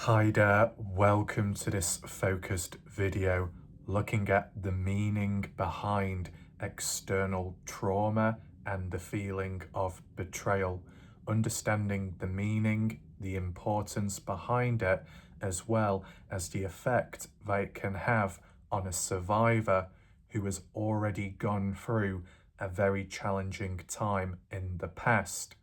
Hi there, welcome to this focused video looking at the meaning behind external trauma and the feeling of betrayal, understanding the meaning, the importance behind it, as well as the effect that it can have on a survivor who has already gone through a very challenging time in the past.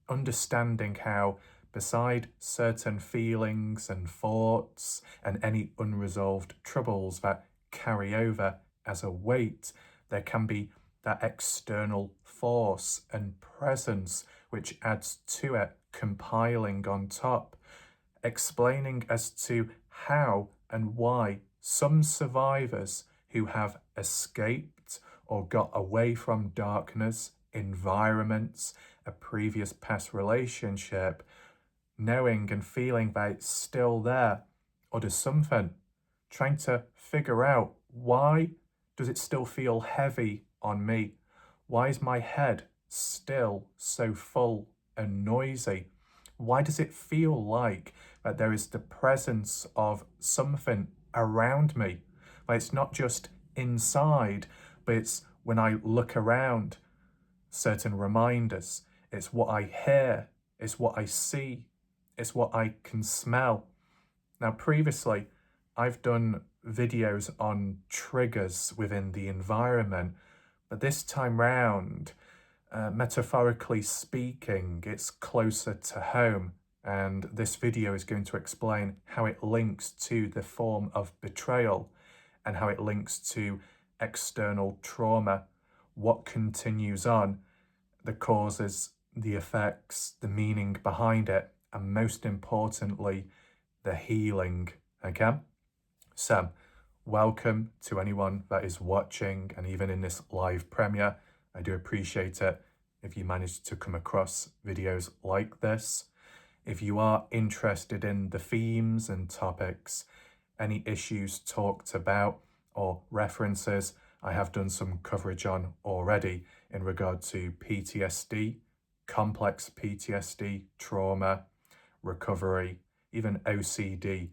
Understanding how, beside certain feelings and thoughts and any unresolved troubles that carry over as a weight, there can be that external force and presence which adds to it, compiling on top, explaining as to how and why some survivors who have escaped or got away from darkness, environments, a previous past relationship, knowing and feeling that it's still there, or does something, trying to figure out why does it still feel heavy on me? Why is my head still so full and noisy? Why does it feel like that there is the presence of something around me? Like it's not just inside, but it's when I look around, certain reminders. It's what I hear, it's what I see, it's what I can smell. Now, previously, I've done videos on triggers within the environment, but this time round, metaphorically speaking, it's closer to home. And this video is going to explain how it links to the form of betrayal and how it links to external trauma, what continues on, the causes, the effects, the meaning behind it, and most importantly, the healing. Okay? So, welcome to anyone that is watching, and even in this live premiere, I do appreciate it if you manage to come across videos like this. If you are interested in the themes and topics, any issues talked about or references, I have done some coverage on already in regard to PTSD, complex PTSD, trauma, recovery, even OCD,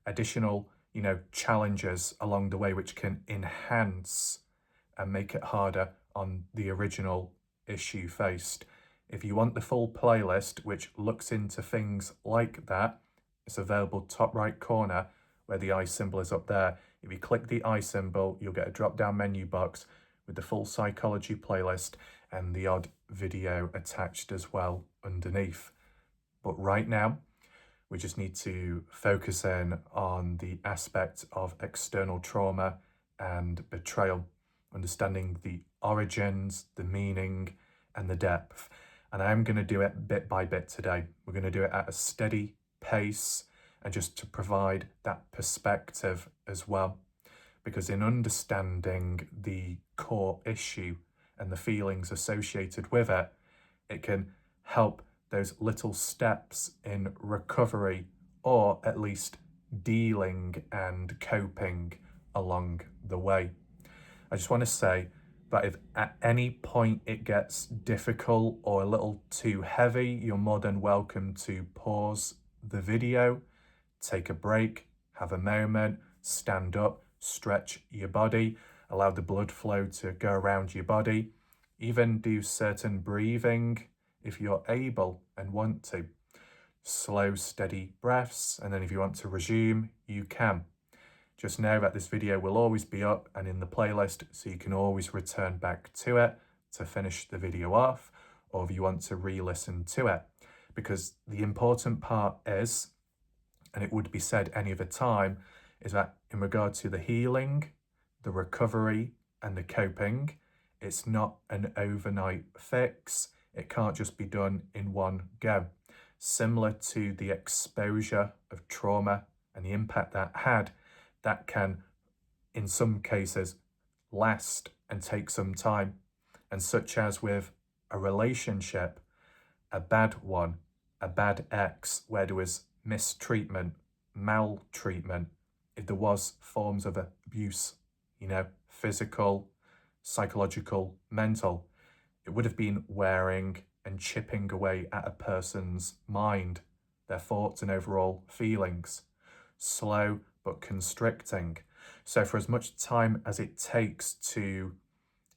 additional, challenges along the way which can enhance and make it harder on the original issue faced. If you want the full playlist, which looks into things like that, it's available top right corner where the eye symbol is up there. If you click the eye symbol, you'll get a drop-down menu box with the full psychology playlist and the odd video attached as well underneath. But right now, we just need to focus in on the aspect of external trauma and betrayal, understanding the origins, the meaning, and the depth. And I'm going to do it bit by bit today. We're going to do it at a steady pace and just to provide that perspective as well. Because in understanding the core issue and the feelings associated with it, it can help those little steps in recovery, or at least dealing and coping along the way. I just want to say that if at any point it gets difficult or a little too heavy, you're more than welcome to pause the video, take a break, have a moment, stand up, stretch your body, allow the blood flow to go around your body, even do certain breathing if you're able and want to. Slow, steady breaths, and then if you want to resume, you can. Just know that this video will always be up and in the playlist, so you can always return back to it to finish the video off, or if you want to re-listen to it. Because the important part is, and it would be said any other time, is that in regard to the healing, the recovery, and the coping, it's not an overnight fix. It can't just be done in one go. Similar to the exposure of trauma and the impact that had, that can, in some cases, last and take some time. And such as with a relationship, a bad one, a bad ex, where there was mistreatment, maltreatment, if there was forms of abuse, physical, psychological, mental, it would have been wearing and chipping away at a person's mind their thoughts and overall feelings. Slow but constricting. So for as much time as it takes to,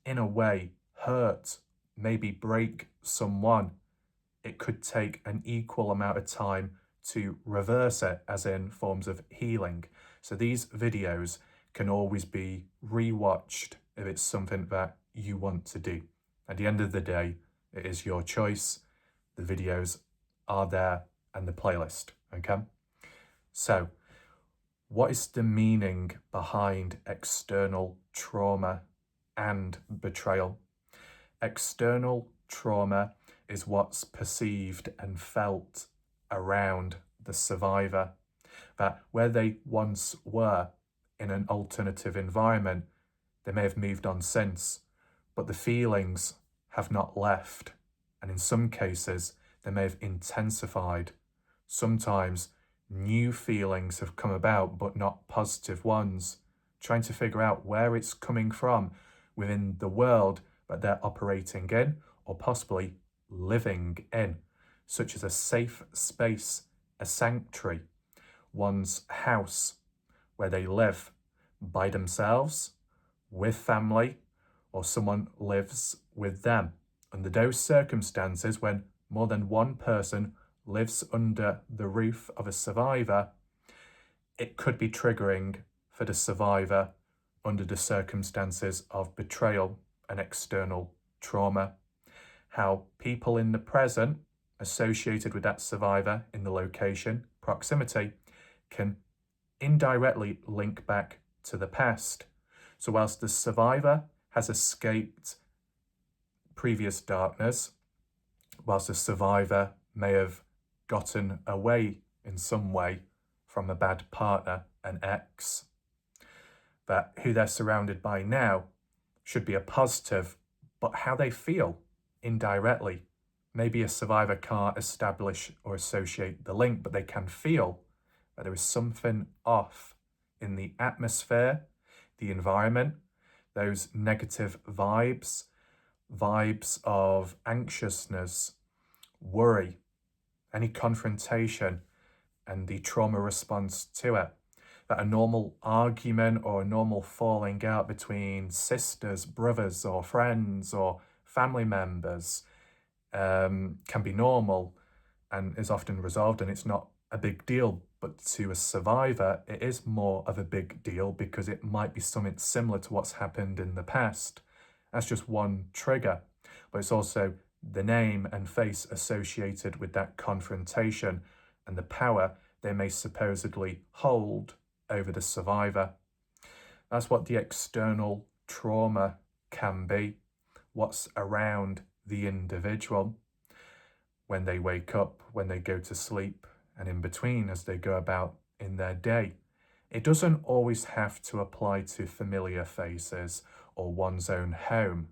in a way, hurt, maybe break someone, it could take an equal amount of time to reverse it, as in forms of healing. So these videos can always be rewatched if it's something that you want to do. At the end of the day, it is your choice. The videos are there and the playlist, okay? So, what is the meaning behind external trauma and betrayal? External trauma is what's perceived and felt around the survivor, that where they once were in an alternative environment, they may have moved on since, but the feelings have not left, and in some cases they may have intensified. Sometimes new feelings have come about, but not positive ones, trying to figure out where it's coming from within the world that they're operating in, or possibly living in, such as a safe space, a sanctuary, one's house where they live by themselves, with family, or someone lives with them. Under those circumstances, when more than one person lives under the roof of a survivor, it could be triggering for the survivor under the circumstances of betrayal and external trauma. How people in the present associated with that survivor in the location, proximity, can indirectly link back to the past. So whilst the survivor has escaped previous darkness, whilst the survivor may have gotten away in some way from a bad partner, an ex, that who they're surrounded by now should be a positive, but how they feel indirectly. Maybe a survivor can't establish or associate the link, but they can feel that there is something off in the atmosphere, the environment, those negative vibes of anxiousness, worry, any confrontation, and the trauma response to it. That a normal argument or a normal falling out between sisters, brothers, or friends, or family members can be normal and is often resolved, and it's not a big deal. But to a survivor, it is more of a big deal because it might be something similar to what's happened in the past. That's just one trigger, but it's also the name and face associated with that confrontation and the power they may supposedly hold over the survivor. That's what the external trauma can be, what's around the individual when they wake up, when they go to sleep, and in between as they go about in their day. It doesn't always have to apply to familiar faces or one's own home.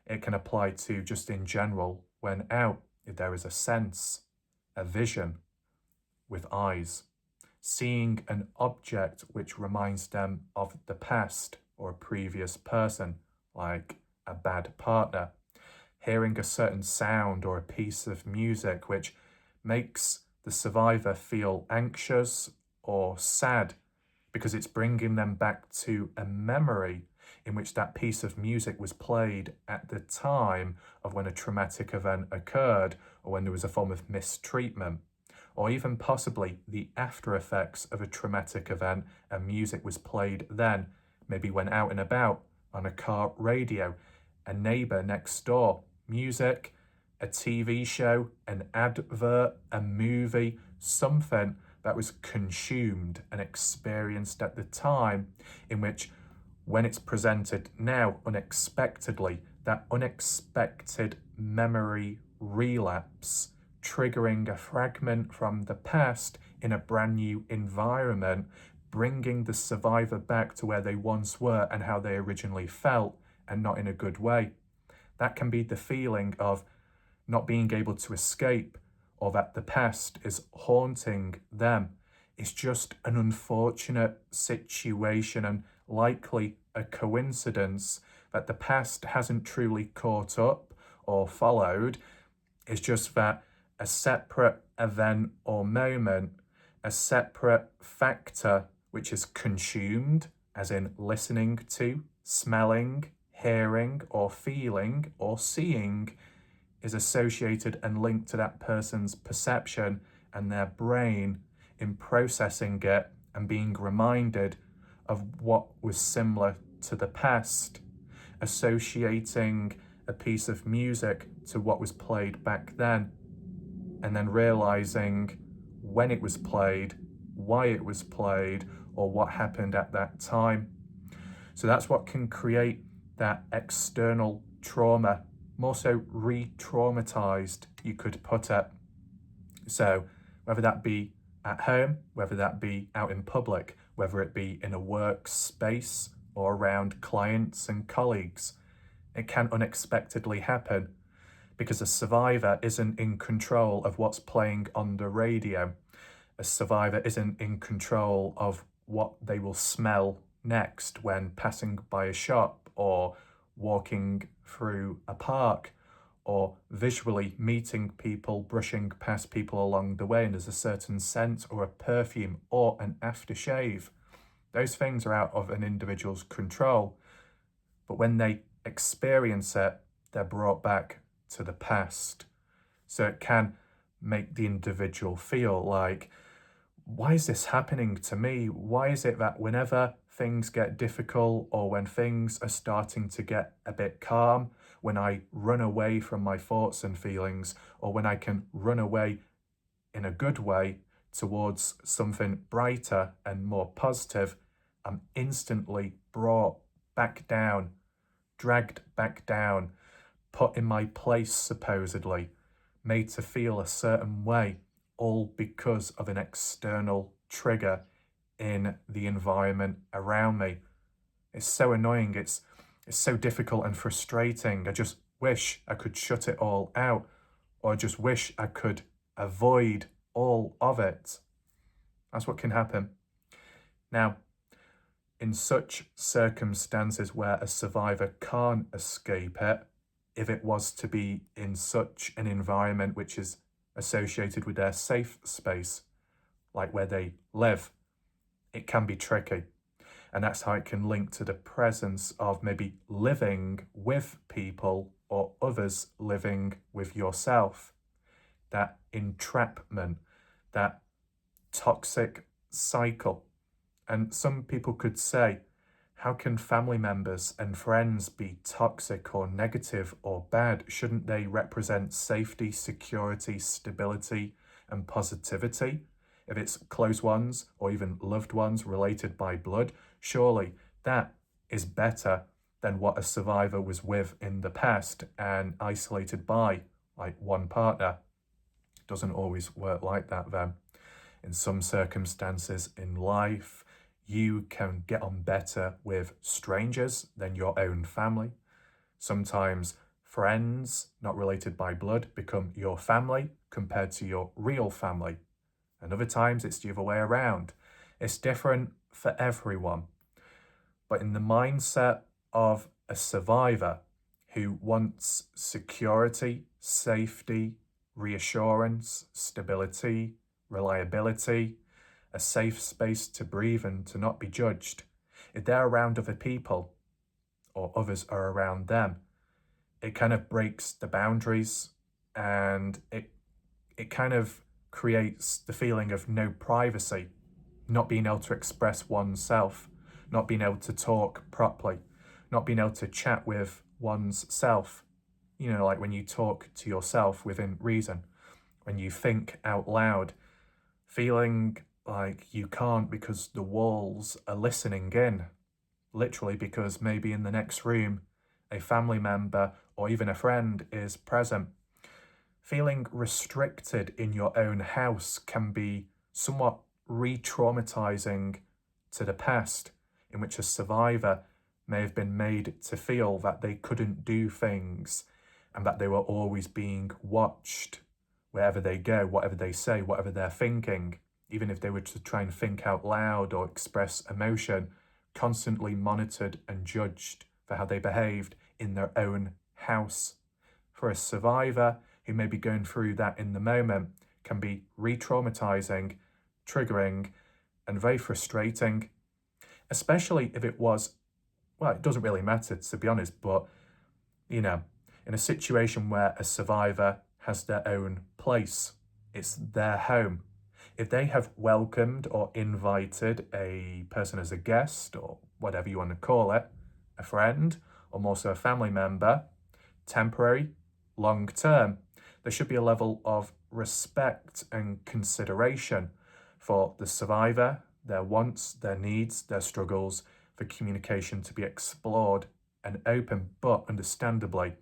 It can apply to just in general when out, if there is a sense, a vision with eyes, seeing an object which reminds them of the past or a previous person, like a bad partner, hearing a certain sound or a piece of music which makes the survivor feel anxious or sad because it's bringing them back to a memory in which that piece of music was played at the time of when a traumatic event occurred or when there was a form of mistreatment, or even possibly the after effects of a traumatic event and music was played then, maybe when out and about on a car radio, a neighbour next door, music, a TV show, an advert, a movie, something that was consumed and experienced at the time, in which when it's presented now unexpectedly, that unexpected memory relapse, triggering a fragment from the past in a brand new environment, bringing the survivor back to where they once were and how they originally felt, and not in a good way. That can be the feeling of not being able to escape, or that the past is haunting them. It's just an unfortunate situation and likely a coincidence that the past hasn't truly caught up or followed. It's just that a separate event or moment, a separate factor which is consumed, as in listening to, smelling, hearing, or feeling, or seeing, is associated and linked to that person's perception and their brain in processing it and being reminded of what was similar to the past, associating a piece of music to what was played back then, and then realizing when it was played, why it was played, or what happened at that time. So that's what can create that external trauma, more so re-traumatized, you could put it. So whether that be at home, whether that be out in public, whether it be in a workspace or around clients and colleagues, it can unexpectedly happen because a survivor isn't in control of what's playing on the radio. A survivor isn't in control of what they will smell next when passing by a shop or walking through a park or visually meeting people, brushing past people along the way, and there's a certain scent or a perfume or an aftershave. Those things are out of an individual's control. But when they experience it, they're brought back to the past. So it can make the individual feel like, why is this happening to me? Why is it that whenever things get difficult or when things are starting to get a bit calm, when I run away from my thoughts and feelings, or when I can run away in a good way towards something brighter and more positive, I'm instantly brought back down, dragged back down, put in my place supposedly, made to feel a certain way, all because of an external trigger in the environment around me. It's so annoying, it's so difficult and frustrating. I just wish I could shut it all out, or I just wish I could avoid all of it. That's what can happen. Now, in such circumstances where a survivor can't escape it, if it was to be in such an environment which is associated with their safe space, like where they live, it can be tricky. And that's how it can link to the presence of maybe living with people or others living with yourself. That entrapment, that toxic cycle. And some people could say, how can family members and friends be toxic or negative or bad? Shouldn't they represent safety, security, stability, and positivity? If it's close ones or even loved ones related by blood, surely that is better than what a survivor was with in the past and isolated by like one partner. It doesn't always work like that then. In some circumstances in life, you can get on better with strangers than your own family. Sometimes friends, not related by blood, become your family compared to your real family. And other times it's the other way around. It's different for everyone. But in the mindset of a survivor who wants security, safety, reassurance, stability, reliability, a safe space to breathe and to not be judged, if they're around other people or others are around them, it kind of breaks the boundaries and it kind of creates the feeling of no privacy, not being able to express oneself, not being able to talk properly, not being able to chat with one's self. You know, like when you talk to yourself within reason, when you think out loud, feeling like you can't because the walls are listening in, literally because maybe in the next room a family member or even a friend is present. Feeling restricted in your own house can be somewhat re-traumatizing to the past, in which a survivor may have been made to feel that they couldn't do things and that they were always being watched wherever they go, whatever they say, whatever they're thinking, even if they were to try and think out loud or express emotion, constantly monitored and judged for how they behaved in their own house. For a survivor who may be going through that in the moment can be re-traumatizing, triggering, and very frustrating, especially if it was, well, it doesn't really matter to be honest, but in a situation where a survivor has their own place, it's their home. If they have welcomed or invited a person as a guest, or whatever you want to call it, a friend, or more so a family member, temporary, long term, there should be a level of respect and consideration for the survivor, their wants, their needs, their struggles, for communication to be explored and open. But understandably,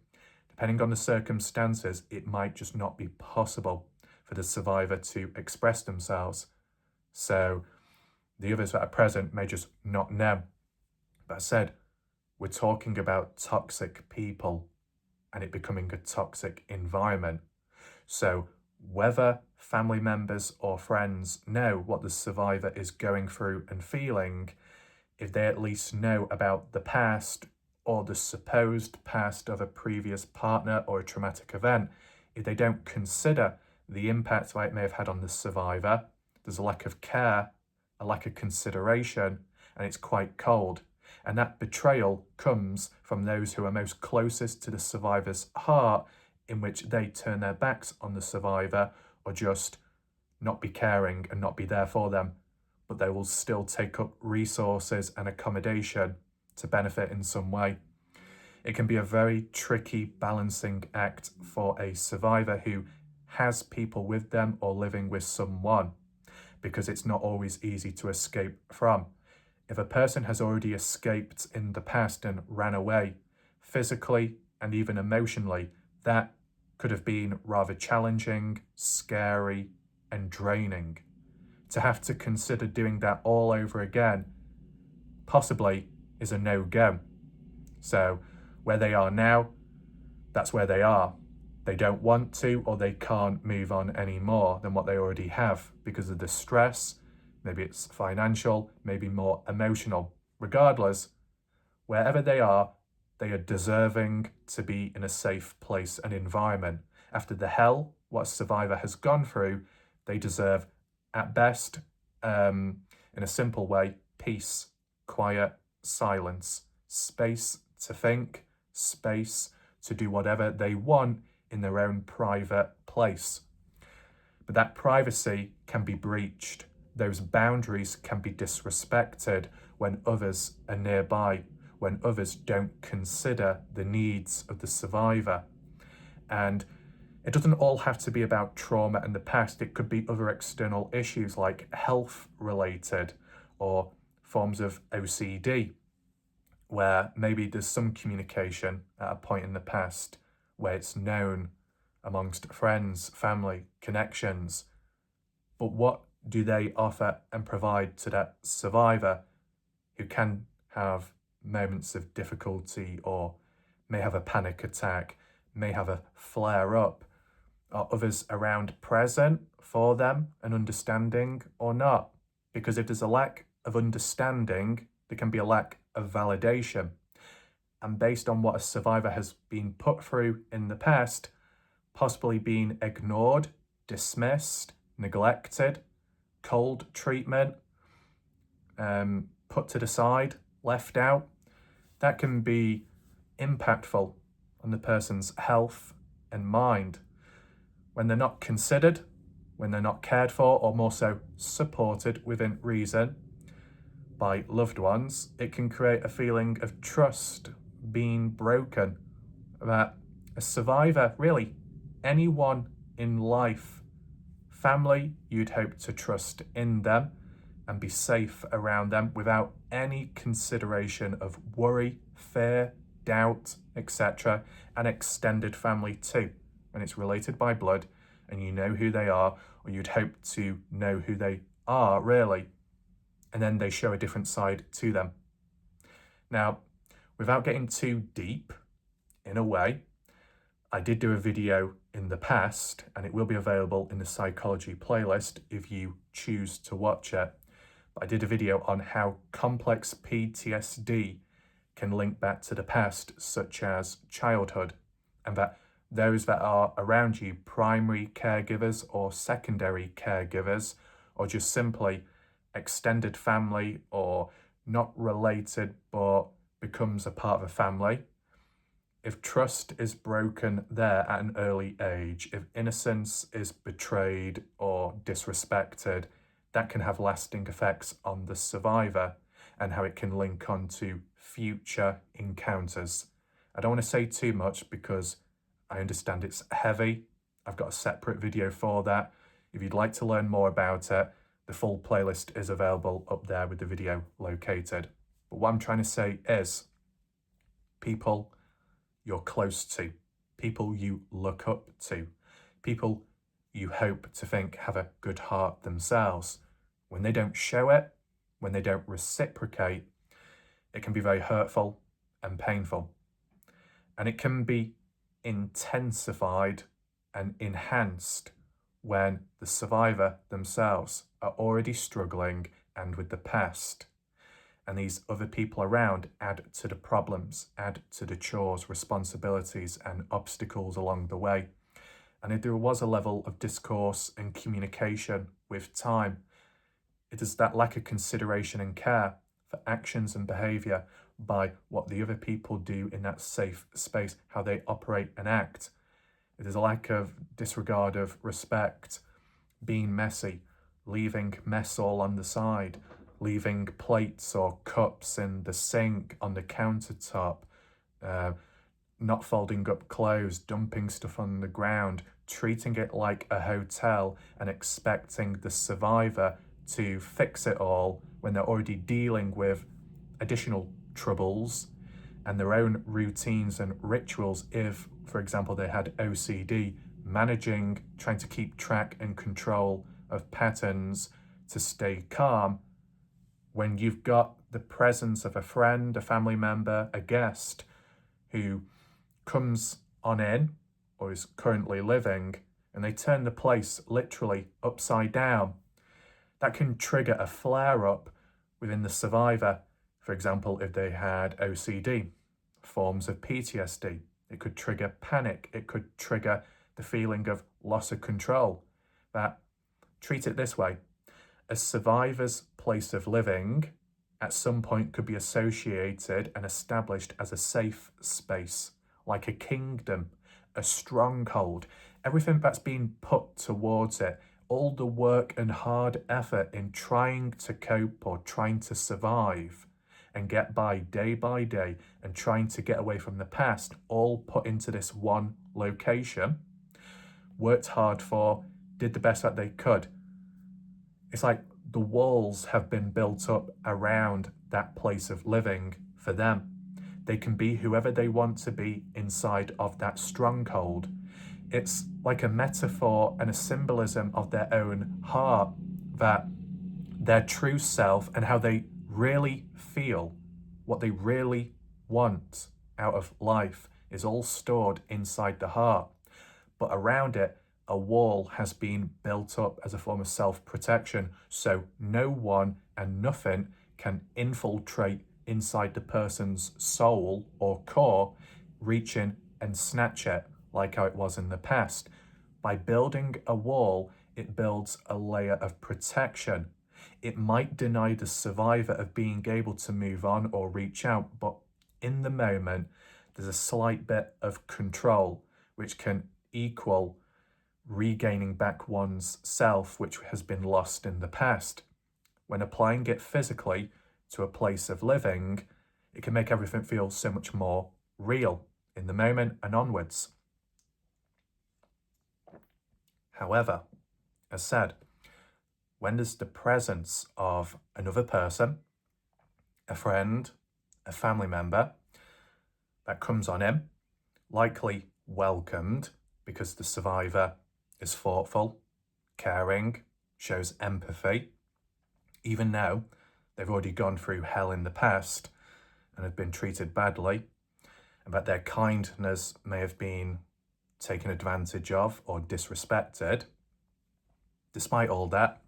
depending on the circumstances, it might just not be possible for the survivor to express themselves. So the others that are present may just not know. But I said, we're talking about toxic people and it becoming a toxic environment. So whether family members or friends know what the survivor is going through and feeling, if they at least know about the past or the supposed past of a previous partner or a traumatic event, if they don't consider the impact that it may have had on the survivor, there's a lack of care, a lack of consideration, and it's quite cold. And that betrayal comes from those who are most closest to the survivor's heart, in which they turn their backs on the survivor or just not be caring and not be there for them. But they will still take up resources and accommodation to benefit in some way. It can be a very tricky balancing act for a survivor who has people with them or living with someone, because it's not always easy to escape from. If a person has already escaped in the past and ran away, physically and even emotionally, that could have been rather challenging, scary, and draining. To have to consider doing that all over again possibly is a no-go. So where they are now, that's where they are. They don't want to, or they can't move on any more than what they already have because of the stress. Maybe it's financial, maybe more emotional. Regardless, wherever they are deserving to be in a safe place and environment. After the hell what a survivor has gone through, they deserve, at best, in a simple way, peace, quiet, silence, space to think, space to do whatever they want in their own private place. But that privacy can be breached. Those boundaries can be disrespected when others are nearby, when others don't consider the needs of the survivor. And it doesn't all have to be about trauma and the past. It could be other external issues like health related or forms of OCD, where maybe there's some communication at a point in the past where it's known amongst friends, family, connections. But what do they offer and provide to that survivor who can have moments of difficulty or may have a panic attack, may have a flare up? Are others around present for them and understanding or not? Because if there's a lack of understanding, there can be a lack of validation. And based on what a survivor has been put through in the past, possibly being ignored, dismissed, neglected, cold treatment, put to the side, left out, that can be impactful on the person's health and mind. When they're not considered, when they're not cared for, or more so supported within reason by loved ones, it can create a feeling of trust being broken. That a survivor, really anyone in life, family, you'd hope to trust in them and be safe around them without any consideration of worry, fear, doubt, etc. And extended family too, when it's related by blood and you know who they are, or you'd hope to know who they are really, and then they show a different side to them. Now, without getting too deep, in a way, I did do a video in the past, and it will be available in the psychology playlist if you choose to watch it. But I did a video on how complex PTSD can link back to the past, such as childhood, and that those that are around you, primary caregivers or secondary caregivers, or just simply extended family or not related but becomes a part of a family. If trust is broken there at an early age, if innocence is betrayed or disrespected, that can have lasting effects on the survivor and how it can link on to future encounters. I don't want to say too much because I understand it's heavy. I've got a separate video for that. If you'd like to learn more about it, the full playlist is available up there with the video located. But what I'm trying to say is, people you're close to, people you look up to, people you hope to think have a good heart themselves, when they don't show it, when they don't reciprocate, it can be very hurtful and painful. And it can be intensified and enhanced when the survivor themselves are already struggling and with the past. And these other people around add to the problems, add to the chores, responsibilities, and obstacles along the way. And if there was a level of discourse and communication with time, it is that lack of consideration and care for actions and behaviour by what the other people do in that safe space, how they operate and act. It is a lack of disregard of respect, being messy, leaving mess all on the side, leaving plates or cups in the sink, on the countertop, not folding up clothes, dumping stuff on the ground, treating it like a hotel and expecting the survivor to fix it all when they're already dealing with additional troubles and their own routines and rituals. If, for example, they had OCD, trying to keep track and control of patterns to stay calm, when you've got the presence of a friend, a family member, a guest who comes on in or is currently living and they turn the place literally upside down, that can trigger a flare-up within the survivor. For example, if they had OCD, forms of PTSD, it could trigger panic, it could trigger the feeling of loss of control. That, treat it this way, a survivor's place of living at some point could be associated and established as a safe space, like a kingdom, a stronghold. Everything that's been put towards it, all the work and hard effort in trying to cope or trying to survive and get by day and trying to get away from the past, all put into this one location, worked hard for, did the best that they could. It's like the walls have been built up around that place of living for them. They can be whoever they want to be inside of that stronghold. It's like a metaphor and a symbolism of their own heart, that their true self and how they really feel, what they really want out of life, is all stored inside the heart. But around it, a wall has been built up as a form of self-protection, so no one and nothing can infiltrate inside the person's soul or core, reach in and snatch it like how it was in the past. By building a wall, it builds a layer of protection. It might deny the survivor of being able to move on or reach out, but in the moment, there's a slight bit of control, which can equal regaining back one's self, which has been lost in the past. When applying it physically to a place of living, it can make everything feel so much more real in the moment and onwards. However, as said, when there's the presence of another person, a friend, a family member, that comes on in, likely welcomed because the survivor is thoughtful, caring, shows empathy, even though they've already gone through hell in the past and have been treated badly, and that their kindness may have been taken advantage of or disrespected. Despite all that,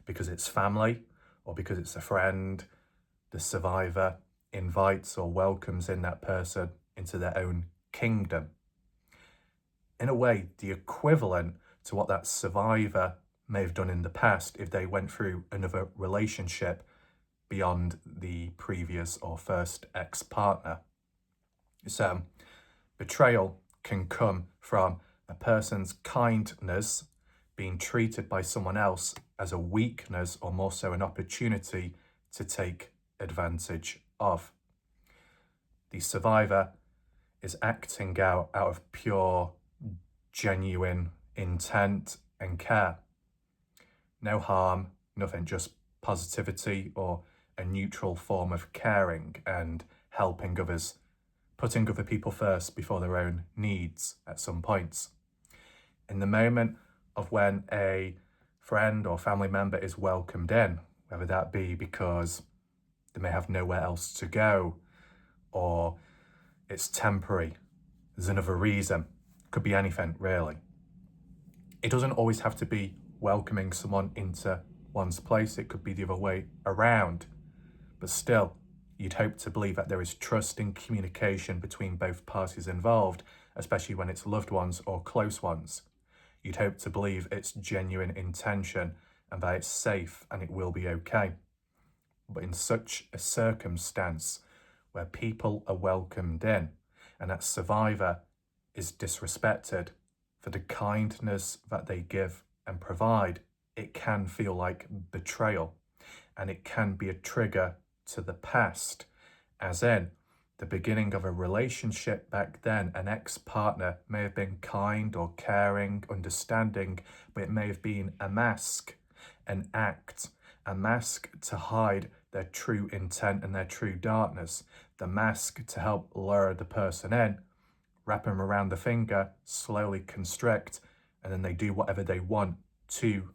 because it's family or because it's a friend, the survivor invites or welcomes in that person into their own kingdom. in a way, the equivalent to what that survivor may have done in the past if they went through another relationship beyond the previous or first ex-partner. So, betrayal can come from a person's kindness being treated by someone else as a weakness, or more so an opportunity to take advantage of. The survivor is acting out of pure, genuine intent and care. No harm, nothing, just positivity or a neutral form of caring and helping others, putting other people first before their own needs at some points. In the moment of when a friend or family member is welcomed in, whether that be because they may have nowhere else to go, or it's temporary, there's another reason, could be anything really. It doesn't always have to be welcoming someone into one's place, it could be the other way around. But still, you'd hope to believe that there is trust and communication between both parties involved, especially when it's loved ones or close ones. You'd hope to believe it's genuine intention and that it's safe and it will be okay. But in such a circumstance where people are welcomed in and that survivor is disrespected for the kindness that they give and provide, it can feel like betrayal, and it can be a trigger to the past, as in the beginning of a relationship back then. An ex-partner may have been kind or caring, understanding, but it may have been a mask, an act, a mask to hide their true intent and their true darkness, the mask to help lure the person in, wrap them around the finger, slowly constrict, and then they do whatever they want to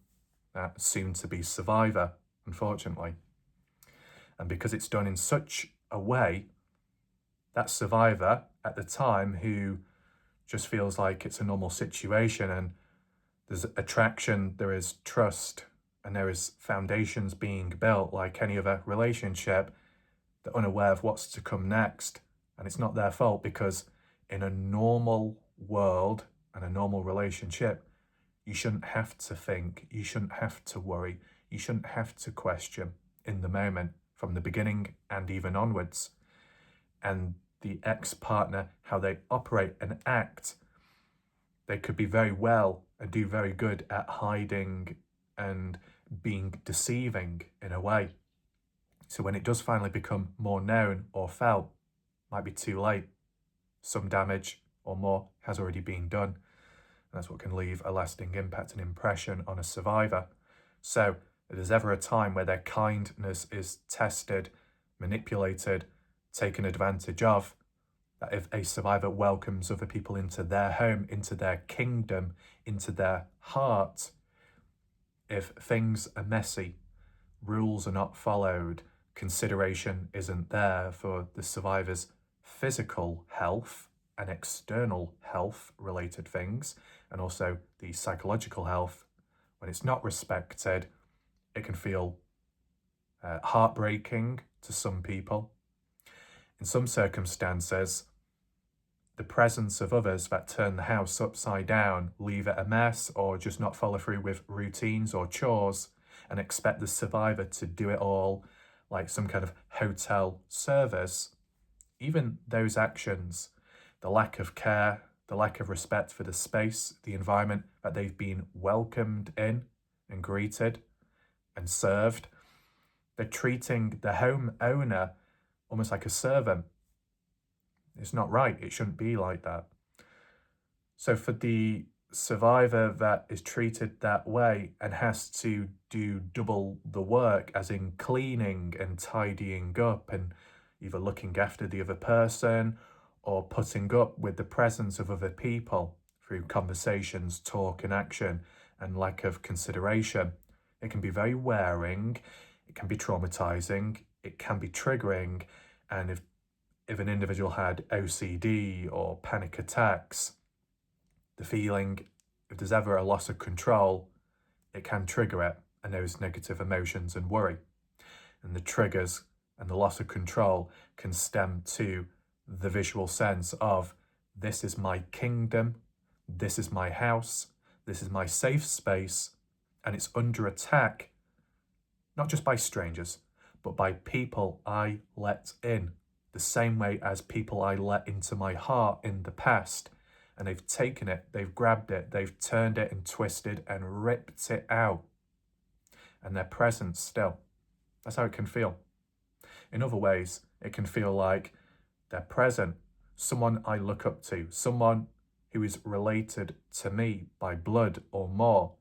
that soon-to-be survivor, unfortunately. And because it's done in such a way, that survivor at the time, who just feels like it's a normal situation and there's attraction, there is trust, and there is foundations being built like any other relationship, they're unaware of what's to come next. And it's not their fault, because in a normal world and a normal relationship, you shouldn't have to think, you shouldn't have to worry, you shouldn't have to question in the moment, from the beginning and even onwards. And the ex-partner, how they operate and act, they could be very well and do very good at hiding and being deceiving in a way. So when it does finally become more known or felt, might be too late. Some damage or more has already been done. And that's what can leave a lasting impact and impression on a survivor. So if there's ever a time where their kindness is tested, manipulated, taken advantage of, that if a survivor welcomes other people into their home, into their kingdom, into their heart, if things are messy, rules are not followed, consideration isn't there for the survivor's physical health and external health related things, and also the psychological health, when it's not respected, it can feel heartbreaking to some people. In some circumstances, the presence of others that turn the house upside down, leave it a mess, or just not follow through with routines or chores, and expect the survivor to do it all like some kind of hotel service, even those actions, the lack of care, the lack of respect for the space, the environment that they've been welcomed in and greeted and served, they're treating the home owner almost like a servant. It's not right. It shouldn't be like that. So for the survivor that is treated that way and has to do double the work, as in cleaning and tidying up and either looking after the other person or putting up with the presence of other people through conversations, talk and action, and lack of consideration, it can be very wearing, it can be traumatizing, it can be triggering. And if an individual had OCD or panic attacks, the feeling, if there's ever a loss of control, it can trigger it, and those negative emotions and worry. And the triggers and the loss of control can stem to the visual sense of, this is my kingdom, This is my house, this is my safe space, and it's under attack, not just by strangers, but by people I let in, the same way as people I let into my heart in the past. And they've taken it, they've grabbed it, they've turned it and twisted and ripped it out. And they're present still. That's how it can feel. In other ways, it can feel like they're present, someone I look up to, someone who is related to me by blood or more.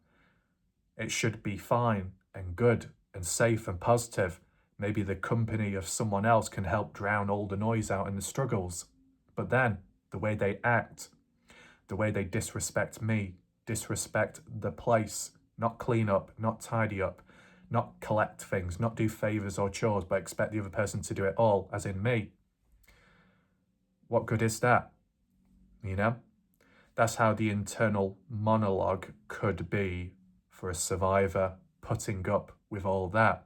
It should be fine and good and safe and positive. Maybe the company of someone else can help drown all the noise out and the struggles. But then, the way they act, the way they disrespect me, disrespect the place, not clean up, not tidy up, not collect things, not do favours or chores, but expect the other person to do it all, as in me. What good is that? You know? That's how the internal monologue could be for a survivor putting up with all that.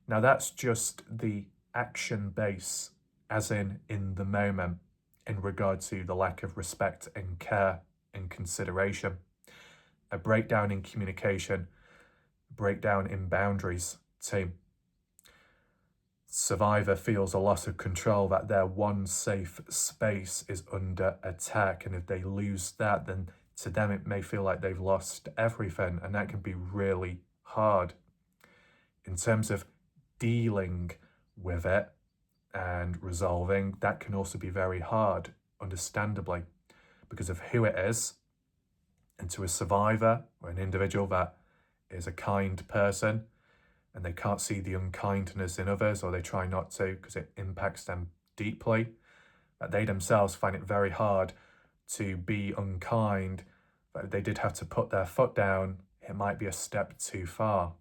Now that's just the action base, as in the moment, in regard to the lack of respect and care and consideration. A breakdown in communication, breakdown in boundaries too. Survivor feels a loss of control, that their one safe space is under attack, and if they lose that, then to them it may feel like they've lost everything, and that can be really hard. In terms of dealing with it and resolving, that can also be very hard, understandably, because of who it is. And to a survivor or an individual that is a kind person, and they can't see the unkindness in others, or they try not to because it impacts them deeply, that they themselves find it very hard to be unkind, but if they did have to put their foot down, it might be a step too far.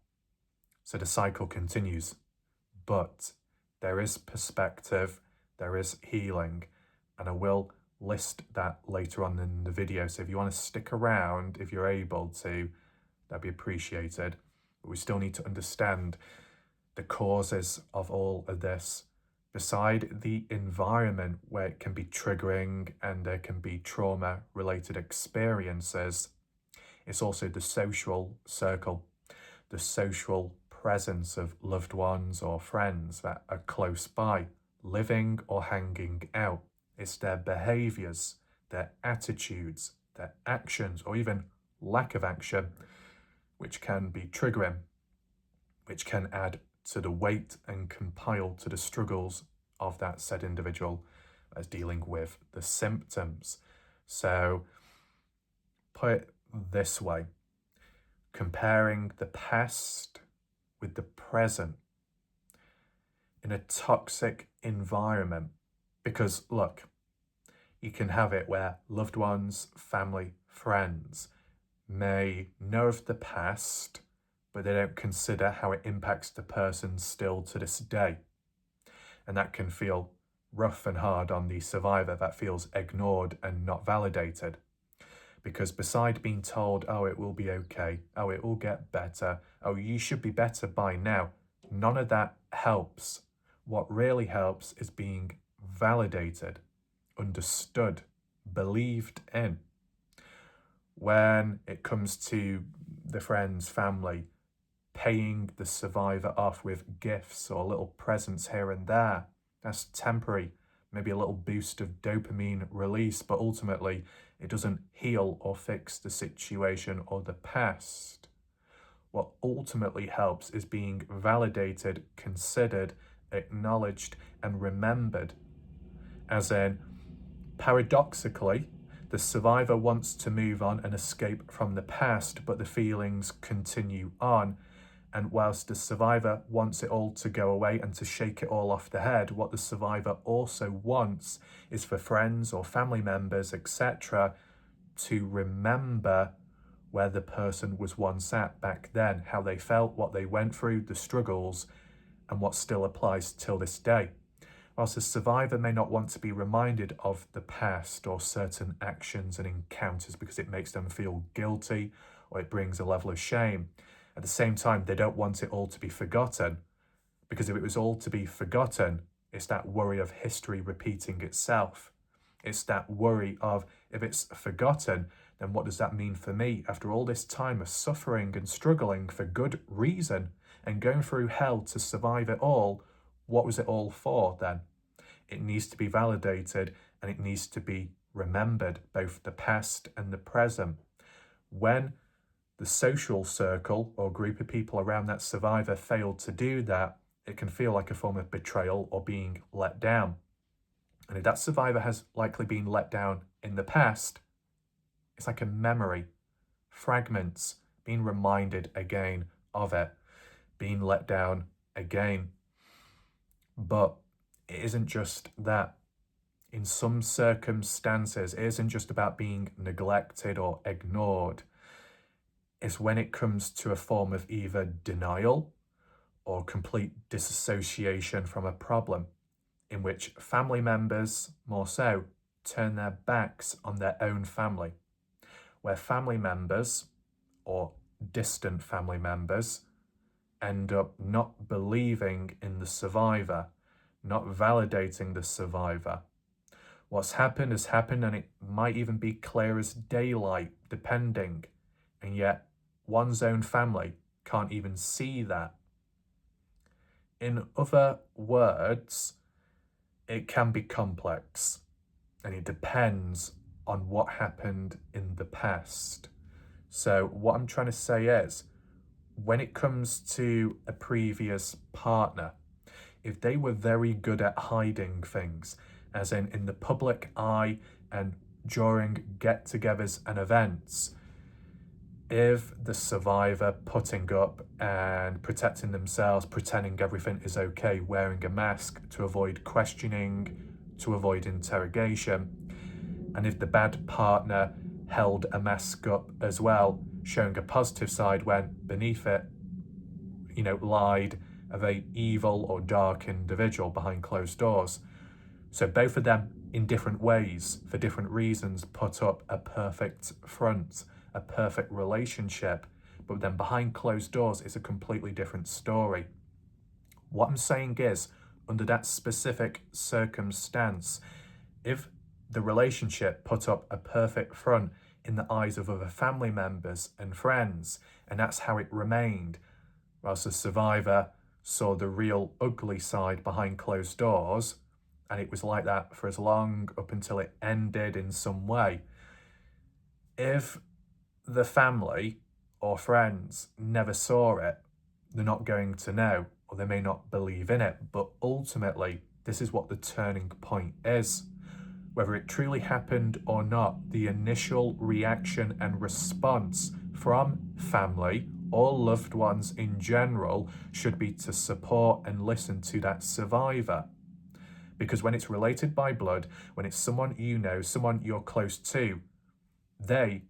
So the cycle continues. But there is perspective, there is healing, and I will list that later on in the video. So if you want to stick around, if you're able to, that'd be appreciated. But we still need to understand the causes of all of this. Beside the environment where it can be triggering and there can be trauma-related experiences, it's also the social circle, the social presence of loved ones or friends that are close by, living or hanging out. It's their behaviours, their attitudes, their actions, or even lack of action, which can be triggering, which can add to the weight and compile to the struggles of that said individual as dealing with the symptoms. So, put it this way, comparing the past with the present in a toxic environment, because look, you can have it where loved ones, family, friends may know of the past, but they don't consider how it impacts the person still to this day. And that can feel rough and hard on the survivor, that feels ignored and not validated. Because beside being told, oh, it will be okay, oh, it will get better, oh, you should be better by now, none of that helps. What really helps is being validated, understood, believed in. When it comes to the friends, family, paying the survivor off with gifts or little presents here and there, that's temporary, maybe a little boost of dopamine release, but ultimately it doesn't heal or fix the situation or the past. What ultimately helps is being validated, considered, acknowledged, and remembered. As in, paradoxically, the survivor wants to move on and escape from the past, but the feelings continue on. And whilst the survivor wants it all to go away and to shake it all off the head, what the survivor also wants is for friends or family members, etc., to remember where the person was once at back then, how they felt, what they went through, the struggles, and what still applies till this day. Whilst the survivor may not want to be reminded of the past or certain actions and encounters because it makes them feel guilty or it brings a level of shame, at the same time, they don't want it all to be forgotten, because if it was all to be forgotten, it's that worry of history repeating itself. It's that worry of, if it's forgotten, then what does that mean for me after all this time of suffering and struggling for good reason and going through hell to survive it all? What was it all for then? It needs to be validated and it needs to be remembered, both the past and the present. When the social circle or group of people around that survivor failed to do that, it can feel like a form of betrayal or being let down. And if that survivor has likely been let down in the past, it's like a memory, fragments, being reminded again of it, being let down again. But it isn't just that. In some circumstances, it isn't just about being neglected or ignored. It's when it comes to a form of either denial or complete disassociation from a problem, in which family members, more so, turn their backs on their own family, where family members or distant family members end up not believing in the survivor, not validating the survivor. What's happened has happened, and it might even be clear as daylight, depending, and yet one's own family can't even see that. In other words, it can be complex, and it depends on what happened in the past. So what I'm trying to say is, when it comes to a previous partner, if they were very good at hiding things, as in the public eye and during get-togethers and events, if the survivor putting up and protecting themselves, pretending everything is okay, wearing a mask to avoid questioning, to avoid interrogation, and if the bad partner held a mask up as well, showing a positive side when beneath it, lied a very evil or dark individual behind closed doors. So both of them, in different ways, for different reasons, put up a perfect front, a perfect relationship, but then behind closed doors is a completely different story. What I'm saying is, under that specific circumstance, if the relationship put up a perfect front in the eyes of other family members and friends, and that's how it remained, whilst the survivor saw the real ugly side behind closed doors, and it was like that for as long up until it ended in some way. If the family or friends never saw it, they're not going to know, or they may not believe in it. But ultimately, this is what the turning point is. Whether it truly happened or not, the initial reaction and response from family or loved ones in general should be to support and listen to that survivor. Because when it's related by blood, when it's someone you know, someone you're close to, they,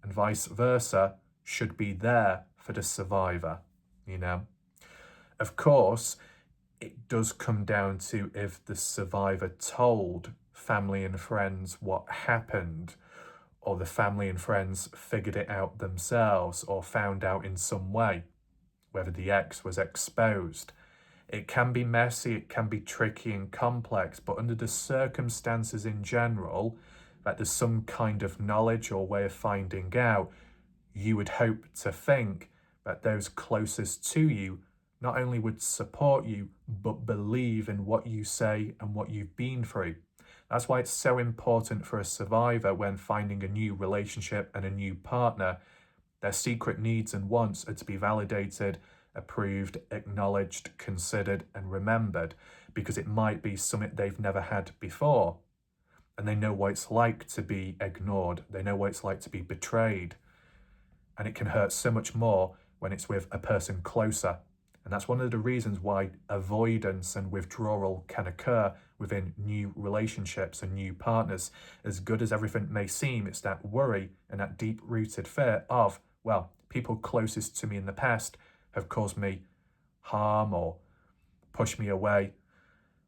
and vice versa, should be there for the survivor, Of course, it does come down to if the survivor told family and friends what happened, or the family and friends figured it out themselves or found out in some way, whether the ex was exposed. It can be messy, it can be tricky and complex, but under the circumstances in general, that there's some kind of knowledge or way of finding out, you would hope to think that those closest to you not only would support you, but believe in what you say and what you've been through. That's why it's so important for a survivor when finding a new relationship and a new partner, their secret needs and wants are to be validated, approved, acknowledged, considered, and remembered, because it might be something they've never had before. And they know what it's like to be ignored. They know what it's like to be betrayed. And it can hurt so much more when it's with a person closer. And that's one of the reasons why avoidance and withdrawal can occur within new relationships and new partners. As good as everything may seem, it's that worry and that deep-rooted fear of, well, people closest to me in the past have caused me harm or pushed me away.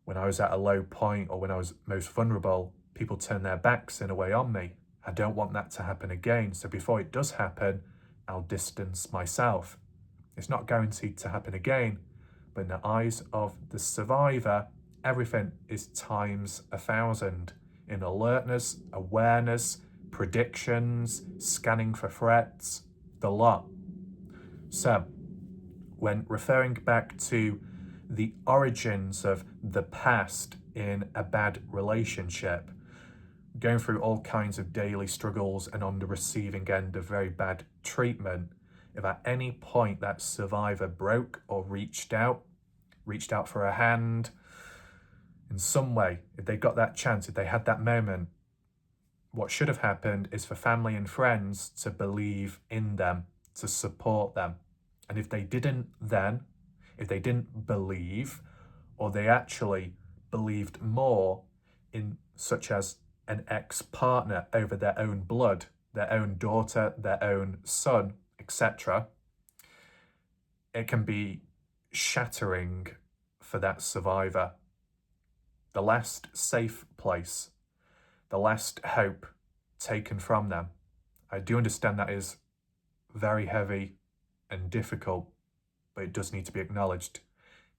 When I was at a low point or when I was most vulnerable, people turn their backs in a way on me. I don't want that to happen again. So before it does happen, I'll distance myself. It's not guaranteed to happen again, but in the eyes of the survivor, everything is times 1,000. in alertness, awareness, predictions, scanning for threats, the lot. So, when referring back to the origins of the past in a bad relationship, going through all kinds of daily struggles and on the receiving end of very bad treatment, if at any point that survivor broke or reached out for a hand, in some way, if they got that chance, if they had that moment, what should have happened is for family and friends to believe in them, to support them. And if they didn't believe, or they actually believed more in such as an ex-partner over their own blood, their own daughter, their own son, etc., it can be shattering for that survivor. The last safe place, the last hope taken from them. I do understand that is very heavy and difficult, but it does need to be acknowledged,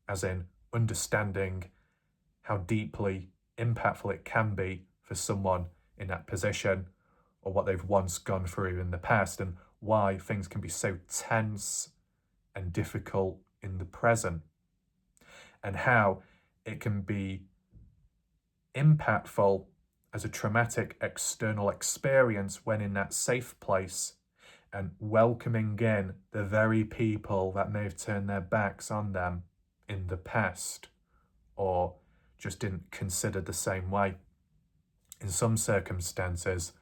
as in understanding how deeply impactful it can be for someone in that position, or what they've once gone through in the past, and why things can be so tense and difficult in the present, and how it can be impactful as a traumatic external experience when in that safe place and welcoming in the very people that may have turned their backs on them in the past or just didn't consider the same way. In some circumstances,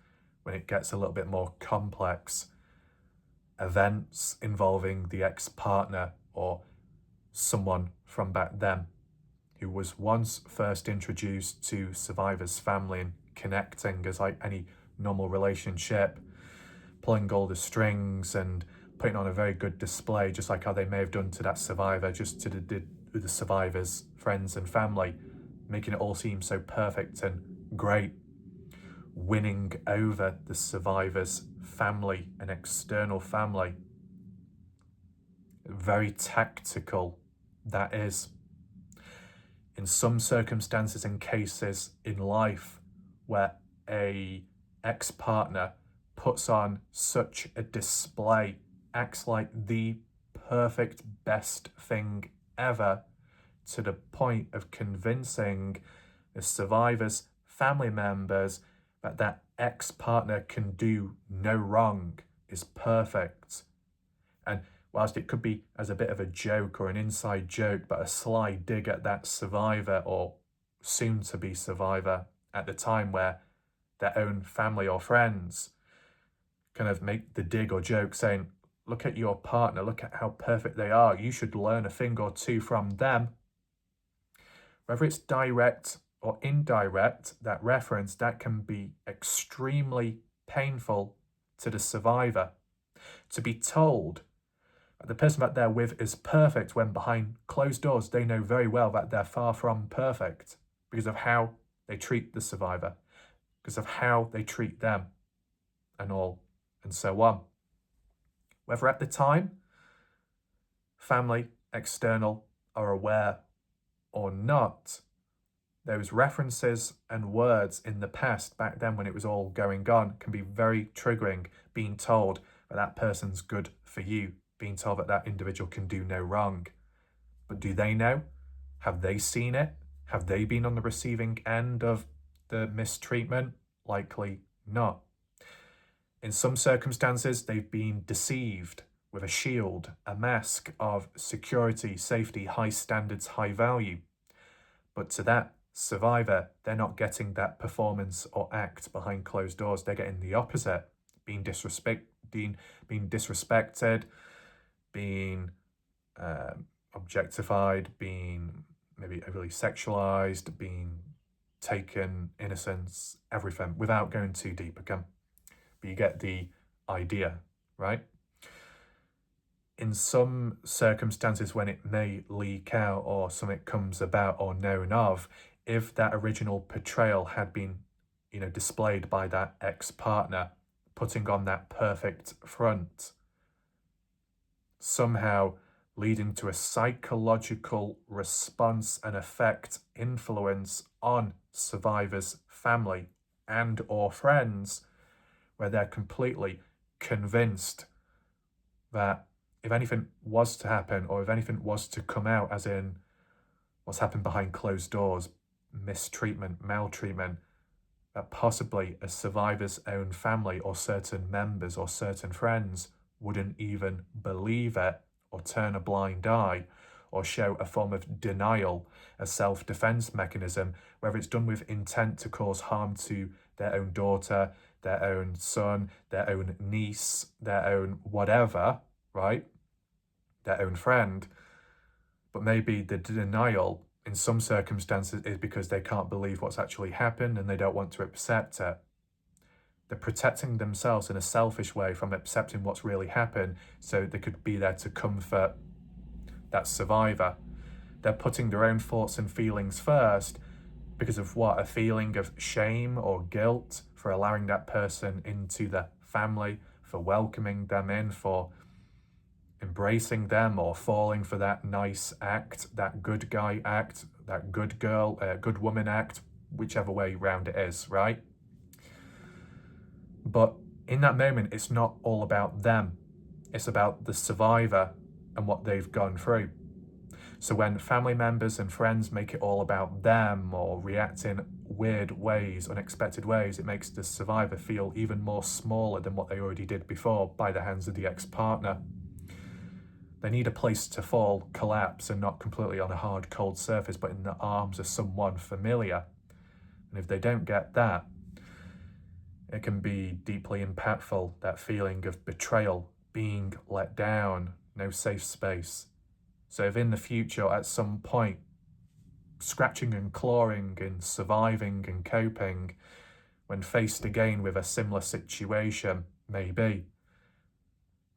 when it gets a little bit more complex, events involving the ex-partner or someone from back then who was once first introduced to survivor's family and connecting as like any normal relationship, pulling all the strings and putting on a very good display, just like how they may have done to that survivor, just to the survivor's friends and family, making it all seem so perfect and great, winning over the survivor's family and external family. Very tactical, that is. In some circumstances and cases in life where a ex-partner puts on such a display, acts like the perfect best thing ever, to the point of convincing the survivor's family members that that ex-partner can do no wrong, is perfect. And whilst it could be as a bit of a joke or an inside joke, but a sly dig at that survivor or soon-to-be survivor at the time, where their own family or friends kind of make the dig or joke saying, look at your partner, look at how perfect they are, you should learn a thing or two from them. Whether it's direct or indirect, that reference, that can be extremely painful to the survivor. To be told that the person that they're with is perfect when behind closed doors they know very well that they're far from perfect because of how they treat the survivor, because of how they treat them and all, and so on. Whether at the time family, external, are aware or not, those references and words in the past, back then when it was all going on, can be very triggering. Being told that that person's good for you, being told that that individual can do no wrong. But do they know? Have they seen it? Have they been on the receiving end of the mistreatment? Likely not. In some circumstances, they've been deceived with a shield, a mask of security, safety, high standards, high value. But to that survivor, they're not getting that performance or act behind closed doors. They're getting the opposite, being disrespected, being objectified, being maybe overly sexualized, being taken, innocence, everything, without going too deep again. But you get the idea, right? In some circumstances when it may leak out or something comes about or known of, if that original portrayal had been, displayed by that ex-partner, putting on that perfect front, somehow leading to a psychological response and effect, influence on survivor's family and or friends, where they're completely convinced that if anything was to happen, or if anything was to come out, as in what's happened behind closed doors, mistreatment, maltreatment, that possibly a survivor's own family or certain members or certain friends wouldn't even believe it, or turn a blind eye, or show a form of denial, a self-defense mechanism, whether it's done with intent to cause harm to their own daughter, their own son, their own niece, their own whatever, right? Their own friend. But maybe the denial in some circumstances is because they can't believe what's actually happened and they don't want to accept it. They're protecting themselves in a selfish way from accepting what's really happened, so they could be there to comfort that survivor. They're putting their own thoughts and feelings first because of what? A feeling of shame or guilt for allowing that person into the family, for welcoming them in, for embracing them, or falling for that nice act, that good guy act, that good girl, good woman act, whichever way round it is, right? But in that moment, it's not all about them. It's about the survivor and what they've gone through. So when family members and friends make it all about them, or react in weird ways, unexpected ways, it makes the survivor feel even more smaller than what they already did before by the hands of the ex-partner. They need a place to fall, collapse, and not completely on a hard, cold surface, but in the arms of someone familiar. And if they don't get that, it can be deeply impactful, that feeling of betrayal, being let down, no safe space. So if in the future, at some point, scratching and clawing and surviving and coping, when faced again with a similar situation, maybe,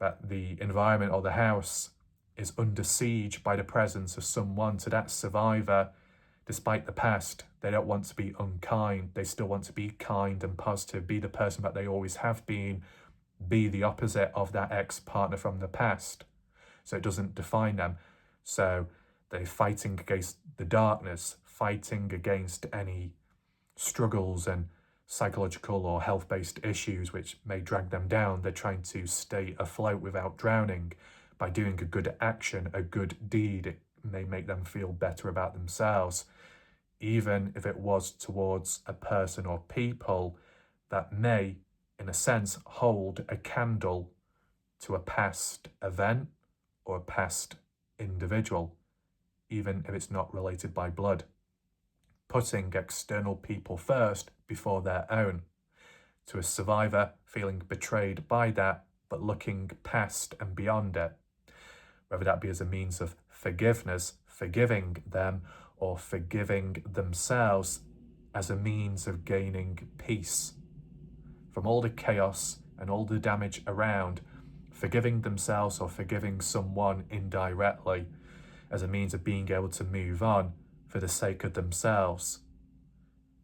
that the environment or the house is under siege by the presence of someone, to that survivor, despite the past, they don't want to be unkind. They still want to be kind and positive, be the person that they always have been, be the opposite of that ex-partner from the past. So it doesn't define them. So they're fighting against the darkness, fighting against any struggles and psychological or health-based issues which may drag them down. They're trying to stay afloat without drowning. By doing a good action, a good deed, it may make them feel better about themselves, even if it was towards a person or people that may, in a sense, hold a candle to a past event or a past individual, even if it's not related by blood. Putting external people first before their own. To a survivor feeling betrayed by that, but looking past and beyond it. Whether that be as a means of forgiveness, forgiving them, or forgiving themselves as a means of gaining peace. From all the chaos and all the damage around, forgiving themselves or forgiving someone indirectly as a means of being able to move on for the sake of themselves.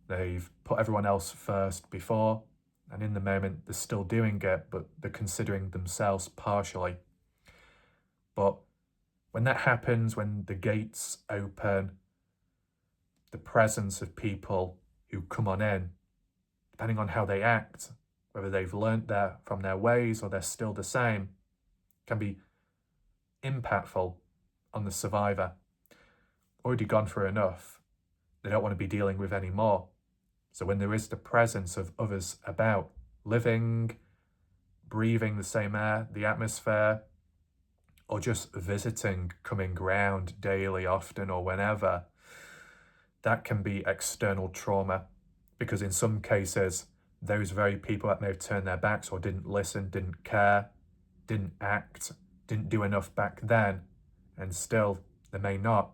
They've put everyone else first before, and in the moment they're still doing it, but they're considering themselves partially. But when that happens, when the gates open, the presence of people who come on in, depending on how they act, whether they've learnt from their ways or they're still the same, can be impactful on the survivor. Already gone through enough. They don't want to be dealing with any more. So when there is the presence of others about, living, breathing the same air, the atmosphere, or just visiting, coming round daily, often, or whenever, that can be external trauma. Because in some cases, those very people that may have turned their backs or didn't listen, didn't care, didn't act, didn't do enough back then, and still they may not.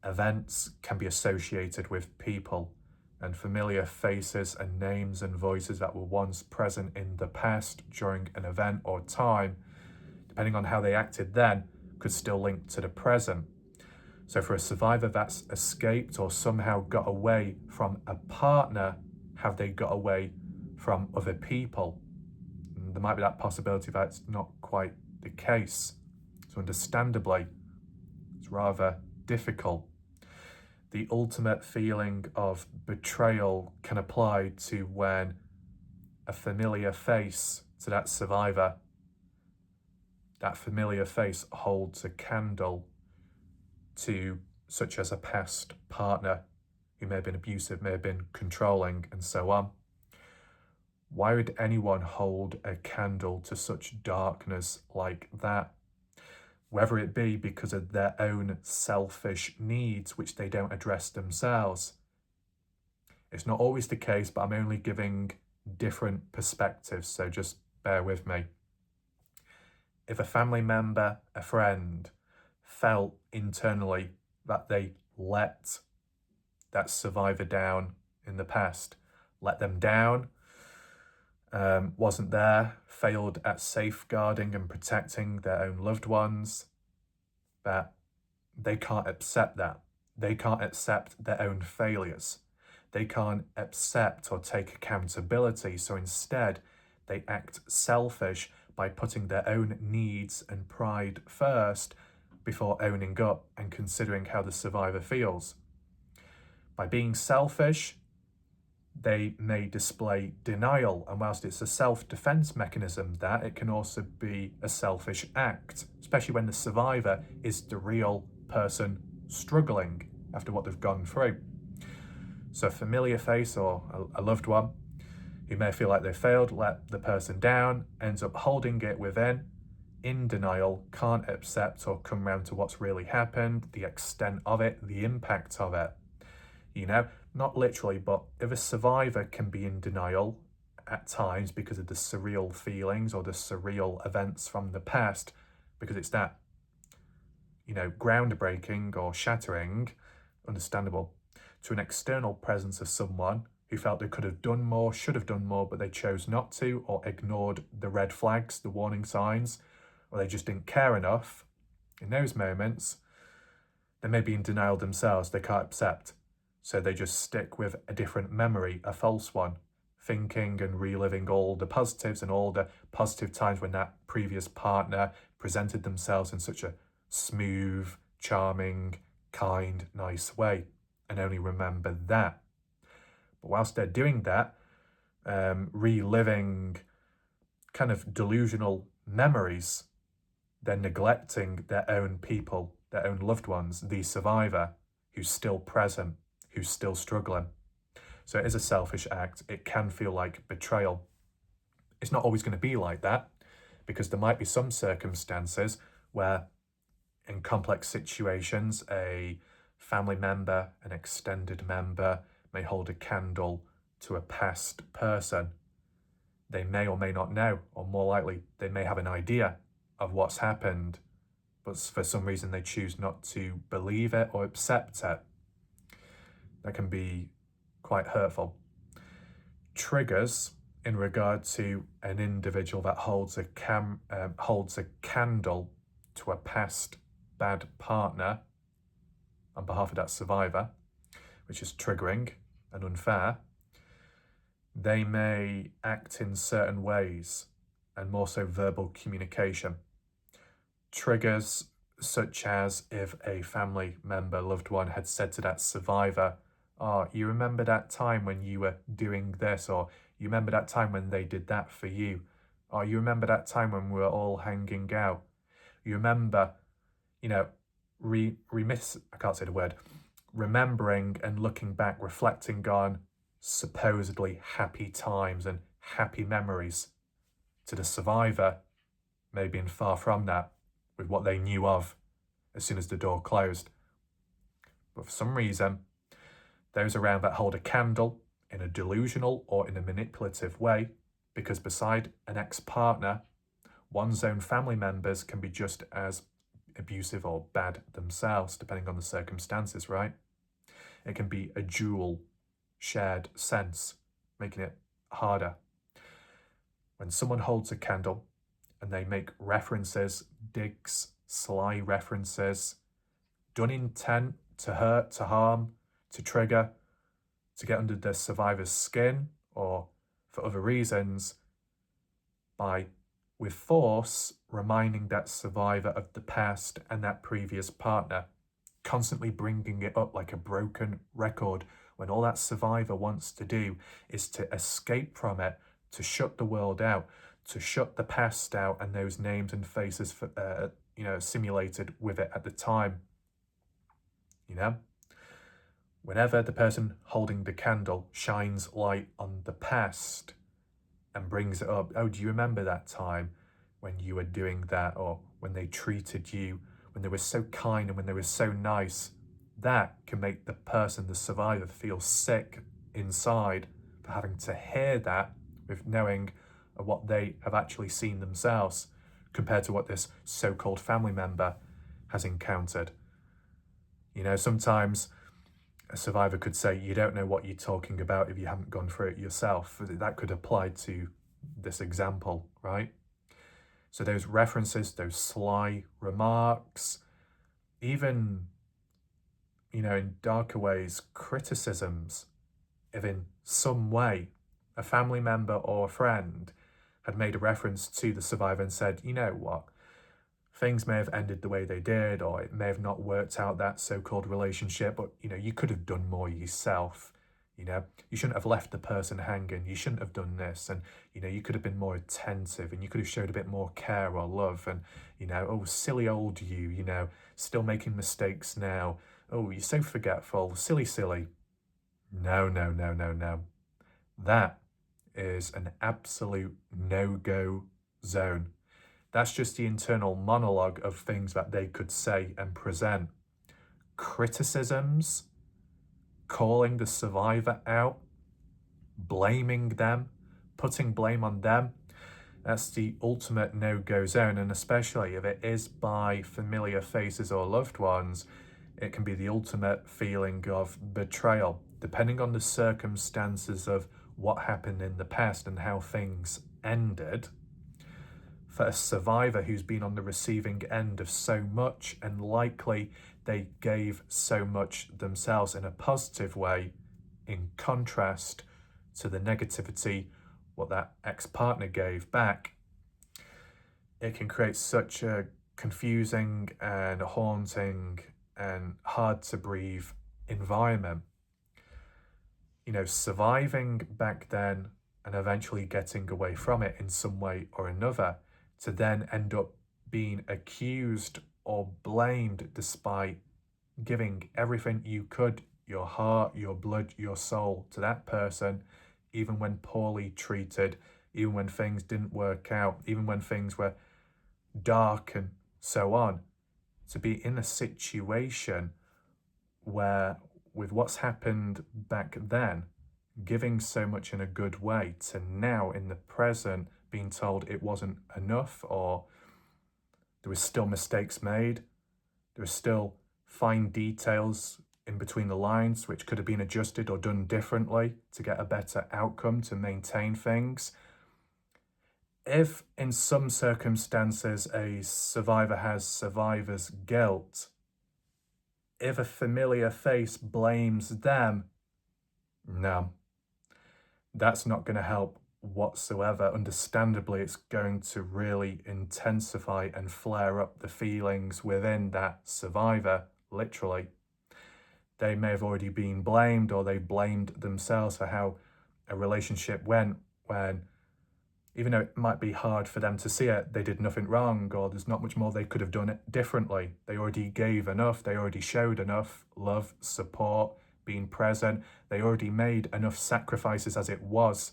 Events can be associated with people and familiar faces and names and voices that were once present in the past during an event or time, depending on how they acted then, could still link to the present. So for a survivor that's escaped or somehow got away from a partner, have they got away from other people? And there might be that possibility that it's not quite the case. So understandably, it's rather difficult. The ultimate feeling of betrayal can apply to when a familiar face to that survivor, that familiar face holds a candle to such as a past partner who may have been abusive, may have been controlling, and so on. Why would anyone hold a candle to such darkness like that? Whether it be because of their own selfish needs, which they don't address themselves. It's not always the case, but I'm only giving different perspectives, so just bear with me. If a family member, a friend, felt internally that they let that survivor down in the past, let them down, wasn't there, failed at safeguarding and protecting their own loved ones, that they can't accept that. They can't accept their own failures. They can't accept or take accountability. So instead, they act selfish by putting their own needs and pride first before owning up and considering how the survivor feels. By being selfish, they may display denial, and whilst it's a self-defense mechanism, that it can also be a selfish act, especially when the survivor is the real person struggling after what they've gone through. So a familiar face or a loved one who may feel like they failed, let the person down, ends up holding it within, in denial, can't accept or come round to what's really happened, the extent of it, the impact of it. You know, not literally, but if a survivor can be in denial at times because of the surreal feelings or the surreal events from the past, because it's that, you know, groundbreaking or shattering, understandable. To an external presence of someone who felt they could have done more, should have done more, but they chose not to, or ignored the red flags, the warning signs, or they just didn't care enough, in those moments, they may be in denial themselves, they can't accept. So they just stick with a different memory, a false one, thinking and reliving all the positives and all the positive times when that previous partner presented themselves in such a smooth, charming, kind, nice way, and only remember that. But whilst they're doing that, reliving kind of delusional memories, they're neglecting their own people, their own loved ones, the survivor, who's still present, who's still struggling. So it is a selfish act. It can feel like betrayal. It's not always going to be like that, because there might be some circumstances where in complex situations, a family member, an extended member may hold a candle to a past person. They may or may not know, or more likely, they may have an idea of what's happened, but for some reason they choose not to believe it or accept it. That can be quite hurtful. Triggers in regard to an individual that holds a candle to a past bad partner on behalf of that survivor, which is triggering and unfair. They may act in certain ways, and more so verbal communication. Triggers such as if a family member, loved one, had said to that survivor, "Oh, you remember that time when you were doing this," or "You remember that time when they did that for you," or "You remember that time when we were all hanging out." You remember, you know, I can't say the word, remembering and looking back, reflecting on supposedly happy times and happy memories. To the survivor, maybe in far from that, with what they knew of as soon as the door closed. But for some reason, those around that hold a candle in a delusional or in a manipulative way, because beside an ex-partner, one's own family members can be just as abusive or bad themselves, depending on the circumstances, right? It can be a dual shared sense, making it harder. When someone holds a candle and they make references, digs, sly references, done intent to hurt, to harm, to trigger, to get under the survivor's skin, or for other reasons, by, with force, reminding that survivor of the past and that previous partner, constantly bringing it up like a broken record, when all that survivor wants to do is to escape from it, to shut the world out, to shut the past out and those names and faces simulated with it at the time. Whenever the person holding the candle shines light on the past and brings it up, oh, do you remember that time when you were doing that, or when they treated you, when they were so kind and when they were so nice? That can make the person, the survivor, feel sick inside for having to hear that, with knowing what they have actually seen themselves compared to what this so-called family member has encountered. Sometimes a survivor could say, you don't know what you're talking about if you haven't gone through it yourself. That could apply to this example, right? So those references, those sly remarks, even, in darker ways, criticisms, if in some way a family member or a friend had made a reference to the survivor and said, you know what, things may have ended the way they did, or it may have not worked out, that so-called relationship, but, you could have done more yourself. You shouldn't have left the person hanging. You shouldn't have done this. And, you could have been more attentive, and you could have showed a bit more care or love. And, oh, silly old you, still making mistakes now. Oh, you're so forgetful. Silly, silly. No, no, no, no, no. That is an absolute no-go zone. That's just the internal monologue of things that they could say and present. Criticisms, calling the survivor out, blaming them, putting blame on them, that's the ultimate no-go zone. And especially if it is by familiar faces or loved ones, it can be the ultimate feeling of betrayal, depending on the circumstances of what happened in the past and how things ended. For a survivor who's been on the receiving end of so much, and likely they gave so much themselves in a positive way, in contrast to the negativity what that ex-partner gave back, it can create such a confusing and haunting and hard to breathe environment. Surviving back then and eventually getting away from it in some way or another, to then end up being accused or blamed despite giving everything you could, your heart, your blood, your soul, to that person, even when poorly treated, even when things didn't work out, even when things were dark and so on. To be in a situation where, with what's happened back then, giving so much in a good way, to now in the present being told it wasn't enough, or there was still mistakes made, there were still fine details in between the lines which could have been adjusted or done differently to get a better outcome, to maintain things. If in some circumstances a survivor has survivor's guilt, if a familiar face blames them, no, that's not going to help whatsoever. Understandably, it's going to really intensify and flare up the feelings within that survivor, literally. They may have already been blamed, or they blamed themselves for how a relationship went, when, even though it might be hard for them to see it, they did nothing wrong, or there's not much more they could have done it differently. They already gave enough, they already showed enough love, support, being present. They already made enough sacrifices as it was,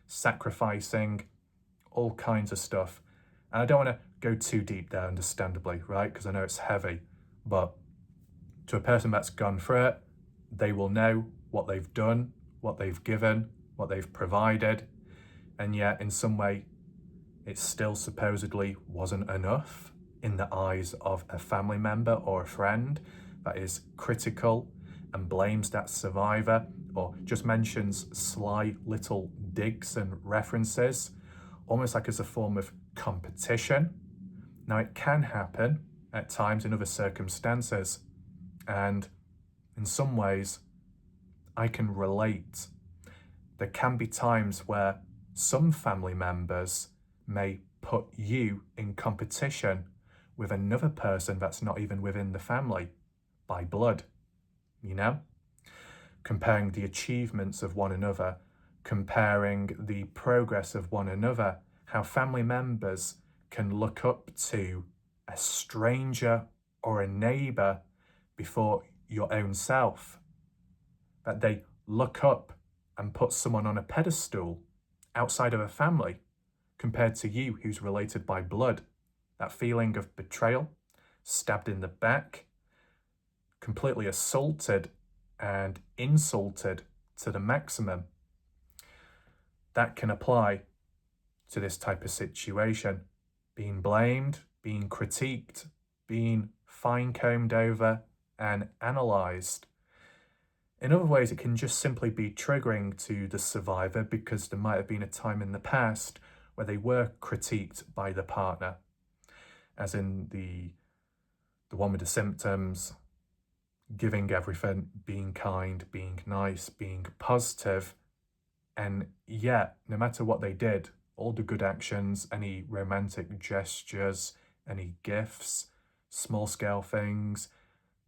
sacrificing all kinds of stuff. And I don't want to go too deep there, understandably, right? Because I know it's heavy. But to a person that's gone through it, they will know what they've done, what they've given, what they've provided. And yet, in some way, it still supposedly wasn't enough in the eyes of a family member or a friend that is critical and blames that survivor, or just mentions sly little digs and references, almost like as a form of competition. Now, it can happen at times in other circumstances, and in some ways, I can relate. There can be times where some family members may put you in competition with another person that's not even within the family, by blood, comparing the achievements of one another, comparing the progress of one another, how family members can look up to a stranger or a neighbour before your own self, that they look up and put someone on a pedestal outside of a family compared to you who's related by blood. That feeling of betrayal, stabbed in the back, completely assaulted and insulted to the maximum. That can apply to this type of situation. Being blamed, being critiqued, being fine-combed over and analysed. In other ways, it can just simply be triggering to the survivor because there might have been a time in the past where they were critiqued by the partner, as in the one with the symptoms, giving everything, being kind, being nice, being positive, and yet, no matter what they did, all the good actions, any romantic gestures, any gifts, small-scale things,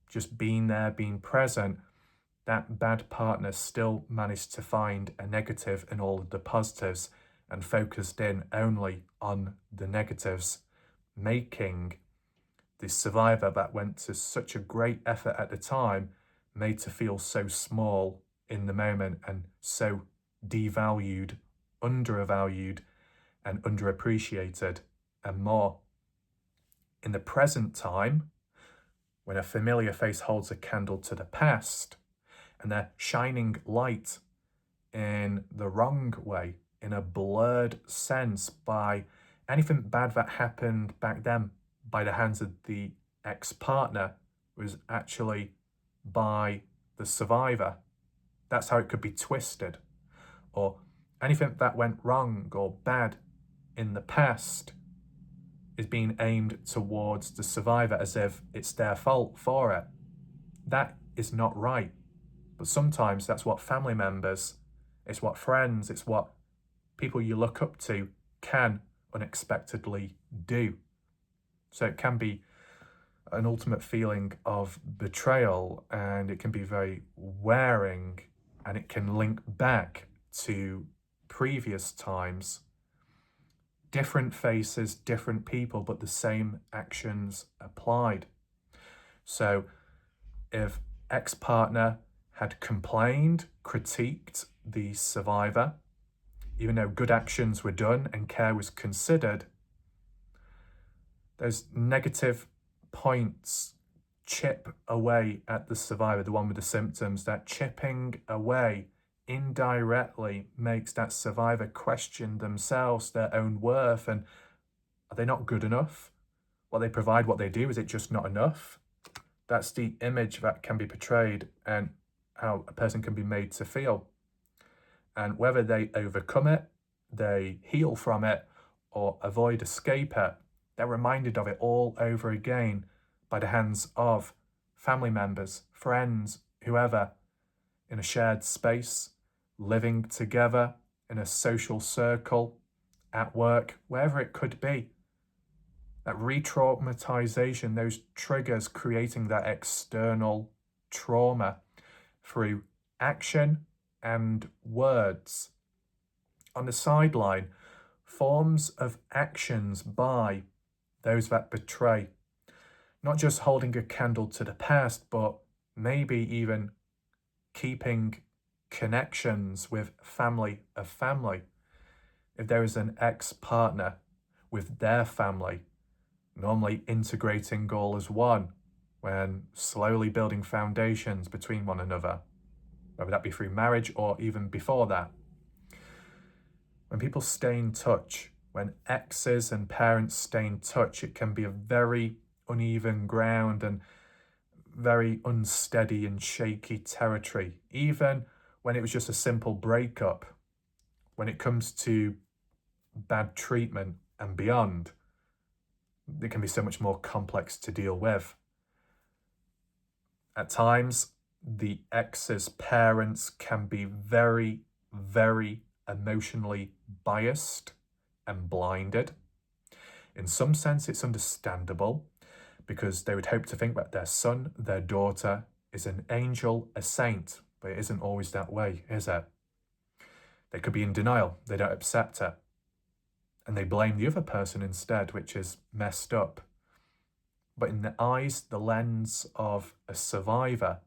just being there, being present, that bad partner still managed to find a negative in all of the positives and focused in only on the negatives, making the survivor that went to such a great effort at the time made to feel so small in the moment and so devalued, undervalued, and underappreciated, and more. In the present time, when a familiar face holds a candle to the past, and they're shining light in the wrong way, in a blurred sense, by anything bad that happened back then by the hands of the ex-partner was actually by the survivor. That's how it could be twisted. Or anything that went wrong or bad in the past is being aimed towards the survivor as if it's their fault for it. That is not right. But sometimes that's what family members, it's what friends, it's what people you look up to can unexpectedly do. So it can be an ultimate feeling of betrayal, and it can be very wearing, and it can link back to previous times. Different faces, different people, but the same actions applied. So if ex-partner had complained, critiqued the survivor, even though good actions were done and care was considered, those negative points chip away at the survivor, the one with the symptoms. That chipping away indirectly makes that survivor question themselves, their own worth, and are they not good enough? What they provide, what they do, is it just not enough? That's the image that can be portrayed and how a person can be made to feel. And whether they overcome it, they heal from it, or avoid, escape it, they're reminded of it all over again by the hands of family members, friends, whoever, in a shared space, living together, in a social circle, at work, wherever it could be. That re-traumatization, those triggers creating that external trauma through action and words. On the sideline, forms of actions by those that betray. Not just holding a candle to the past, but maybe even keeping connections with family of family. If there is an ex-partner with their family, normally integrating all as one, when slowly building foundations between one another, whether that be through marriage or even before that. When people stay in touch, when exes and parents stay in touch, it can be a very uneven ground and very unsteady and shaky territory, even when it was just a simple breakup. When it comes to bad treatment and beyond, it can be so much more complex to deal with. At times, the ex's parents can be very, very emotionally biased and blinded. In some sense, it's understandable, because they would hope to think that their son, their daughter, is an angel, a saint, but it isn't always that way, is it? They could be in denial, they don't accept it, and they blame the other person instead, which is messed up. But in the eyes, the lens of a survivor,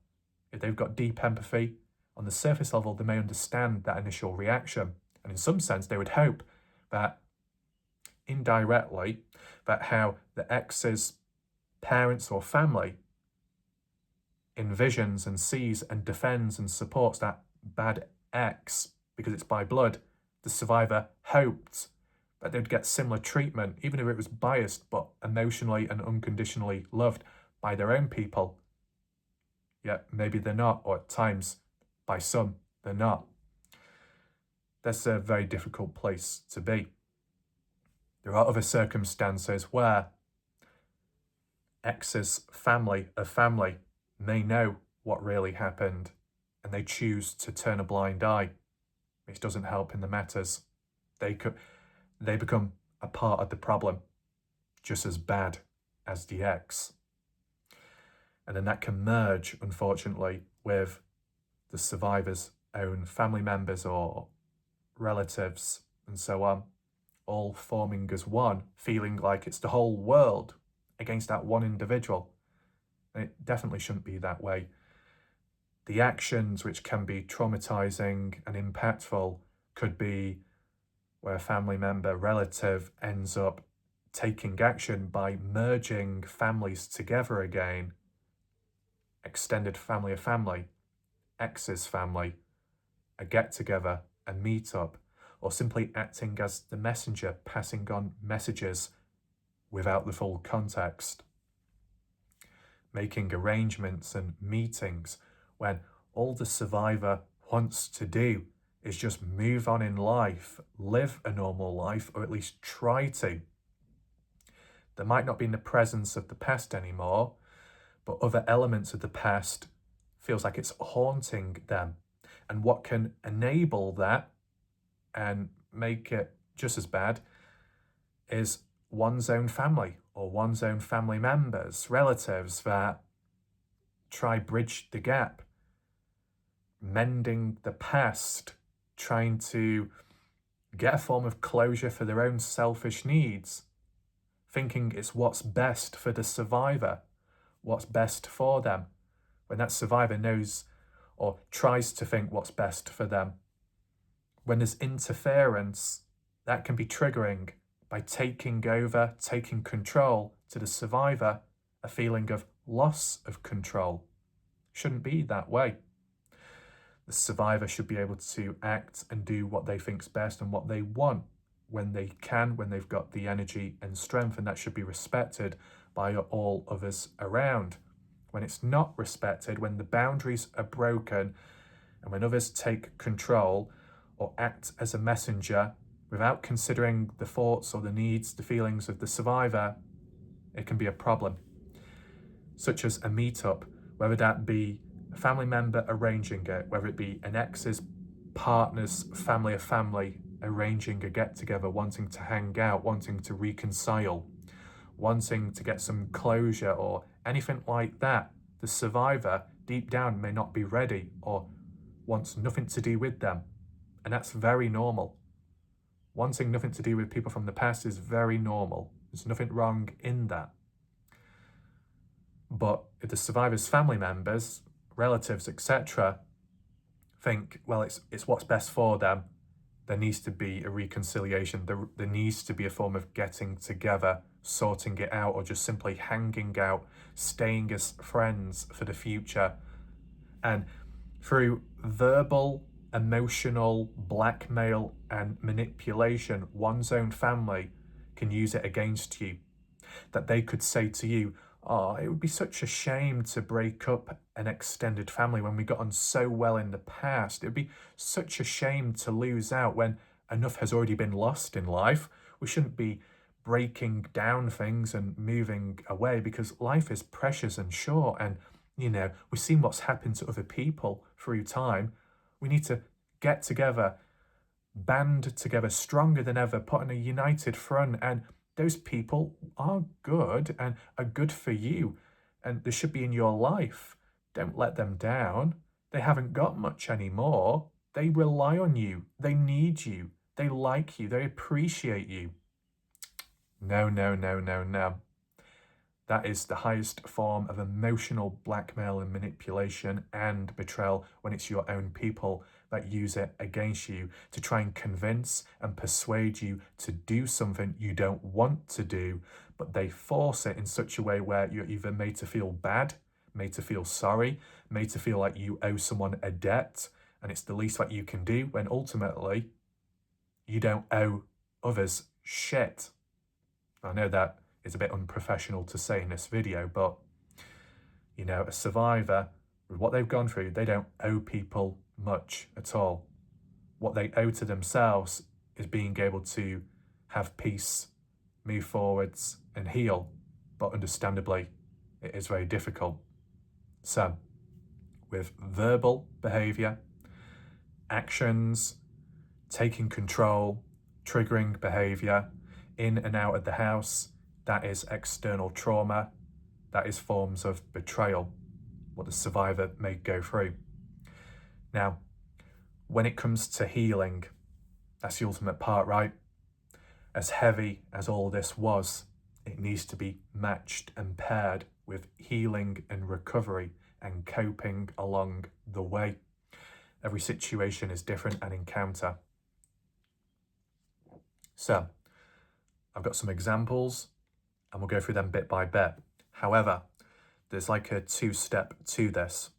if they've got deep empathy, on the surface level, they may understand that initial reaction. And in some sense, they would hope that indirectly, that how the ex's parents or family envisions and sees and defends and supports that bad ex because it's by blood, the survivor hoped that they'd get similar treatment, even if it was biased, but emotionally and unconditionally loved by their own people. Yet maybe they're not, or at times, by some, they're not. That's a very difficult place to be. There are other circumstances where ex's family may know what really happened, and they choose to turn a blind eye, which doesn't help in the matters. They become a part of the problem, just as bad as the ex. And then that can merge, unfortunately, with the survivor's own family members or relatives and so on, all forming as one, feeling like it's the whole world against that one individual. And it definitely shouldn't be that way. The actions which can be traumatizing and impactful could be where a family member, relative ends up taking action by merging families together again, extended family of family, ex's family, a get-together, a meet-up, or simply acting as the messenger, passing on messages without the full context. Making arrangements and meetings when all the survivor wants to do is just move on in life, live a normal life, or at least try to. There might not be in the presence of the past anymore, but other elements of the past feels like it's haunting them. And what can enable that and make it just as bad is one's own family or one's own family members, relatives that try bridge the gap, mending the past, trying to get a form of closure for their own selfish needs, thinking it's what's best for the survivor, what's best for them, when that survivor knows or tries to think what's best for them. When there's interference, that can be triggering by taking over, taking control to the survivor, a feeling of loss of control. Shouldn't be that way. The survivor should be able to act and do what they think's best and what they want when they can, when they've got the energy and strength, and that should be respected by all others around. When it's not respected, when the boundaries are broken, and when others take control or act as a messenger without considering the thoughts or the needs, the feelings of the survivor, it can be a problem. Such as a meetup, whether that be a family member arranging it, whether it be an ex's partner's family of family arranging a get-together, wanting to hang out, wanting to reconcile, wanting to get some closure or anything like that. The survivor deep down may not be ready or wants nothing to do with them. And that's very normal. Wanting nothing to do with people from the past is very normal. There's nothing wrong in that. But if the survivor's family members, relatives, etc., think, well, it's what's best for them, there needs to be a reconciliation. There needs to be a form of getting together, sorting it out, or just simply hanging out, staying as friends for the future. And through verbal, emotional blackmail and manipulation, one's own family can use it against you. That they could say to you, oh, it would be such a shame to break up an extended family when we got on so well in the past. It would be such a shame to lose out when enough has already been lost in life. We shouldn't be breaking down things and moving away because life is precious and short. And, we've seen what's happened to other people through time. We need to get together, band together stronger than ever, put on a united front and those people are good and are good for you, and they should be in your life. Don't let them down. They haven't got much anymore. They rely on you. They need you. They like you. They appreciate you. No, no, no, no, no. That is the highest form of emotional blackmail and manipulation and betrayal, when it's your own people that use it against you to try and convince and persuade you to do something you don't want to do, but they force it in such a way where you're either made to feel bad, made to feel sorry, made to feel like you owe someone a debt, and it's the least that you can do, when ultimately you don't owe others shit. I know that is a bit unprofessional to say in this video, but you know, a survivor, with what they've gone through, they don't owe people much at all. What they owe to themselves is being able to have peace, move forwards and heal, but understandably it is very difficult. So with verbal behaviour, actions, taking control, triggering behaviour, in and out of the house, that is external trauma. That is forms of betrayal, what the survivor may go through. Now, when it comes to healing, that's the ultimate part, right? As heavy as all this was, it needs to be matched and paired with healing and recovery and coping along the way. Every situation is different and encounter. So, I've got some examples and we'll go through them bit by bit. However, there's like a two-step to this,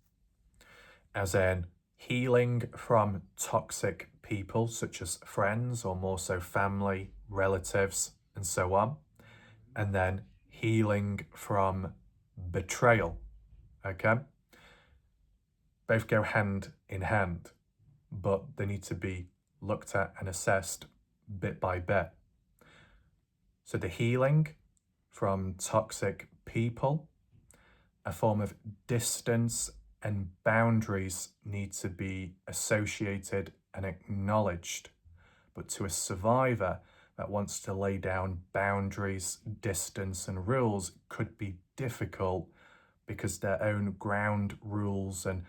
as in healing from toxic people such as friends, or more so family, relatives, and so on, and then healing from betrayal, okay? Both go hand in hand, but they need to be looked at and assessed bit by bit. So the healing from toxic people, a form of distance and boundaries need to be associated and acknowledged. But to a survivor that wants to lay down boundaries, distance and rules could be difficult, because their own ground rules, and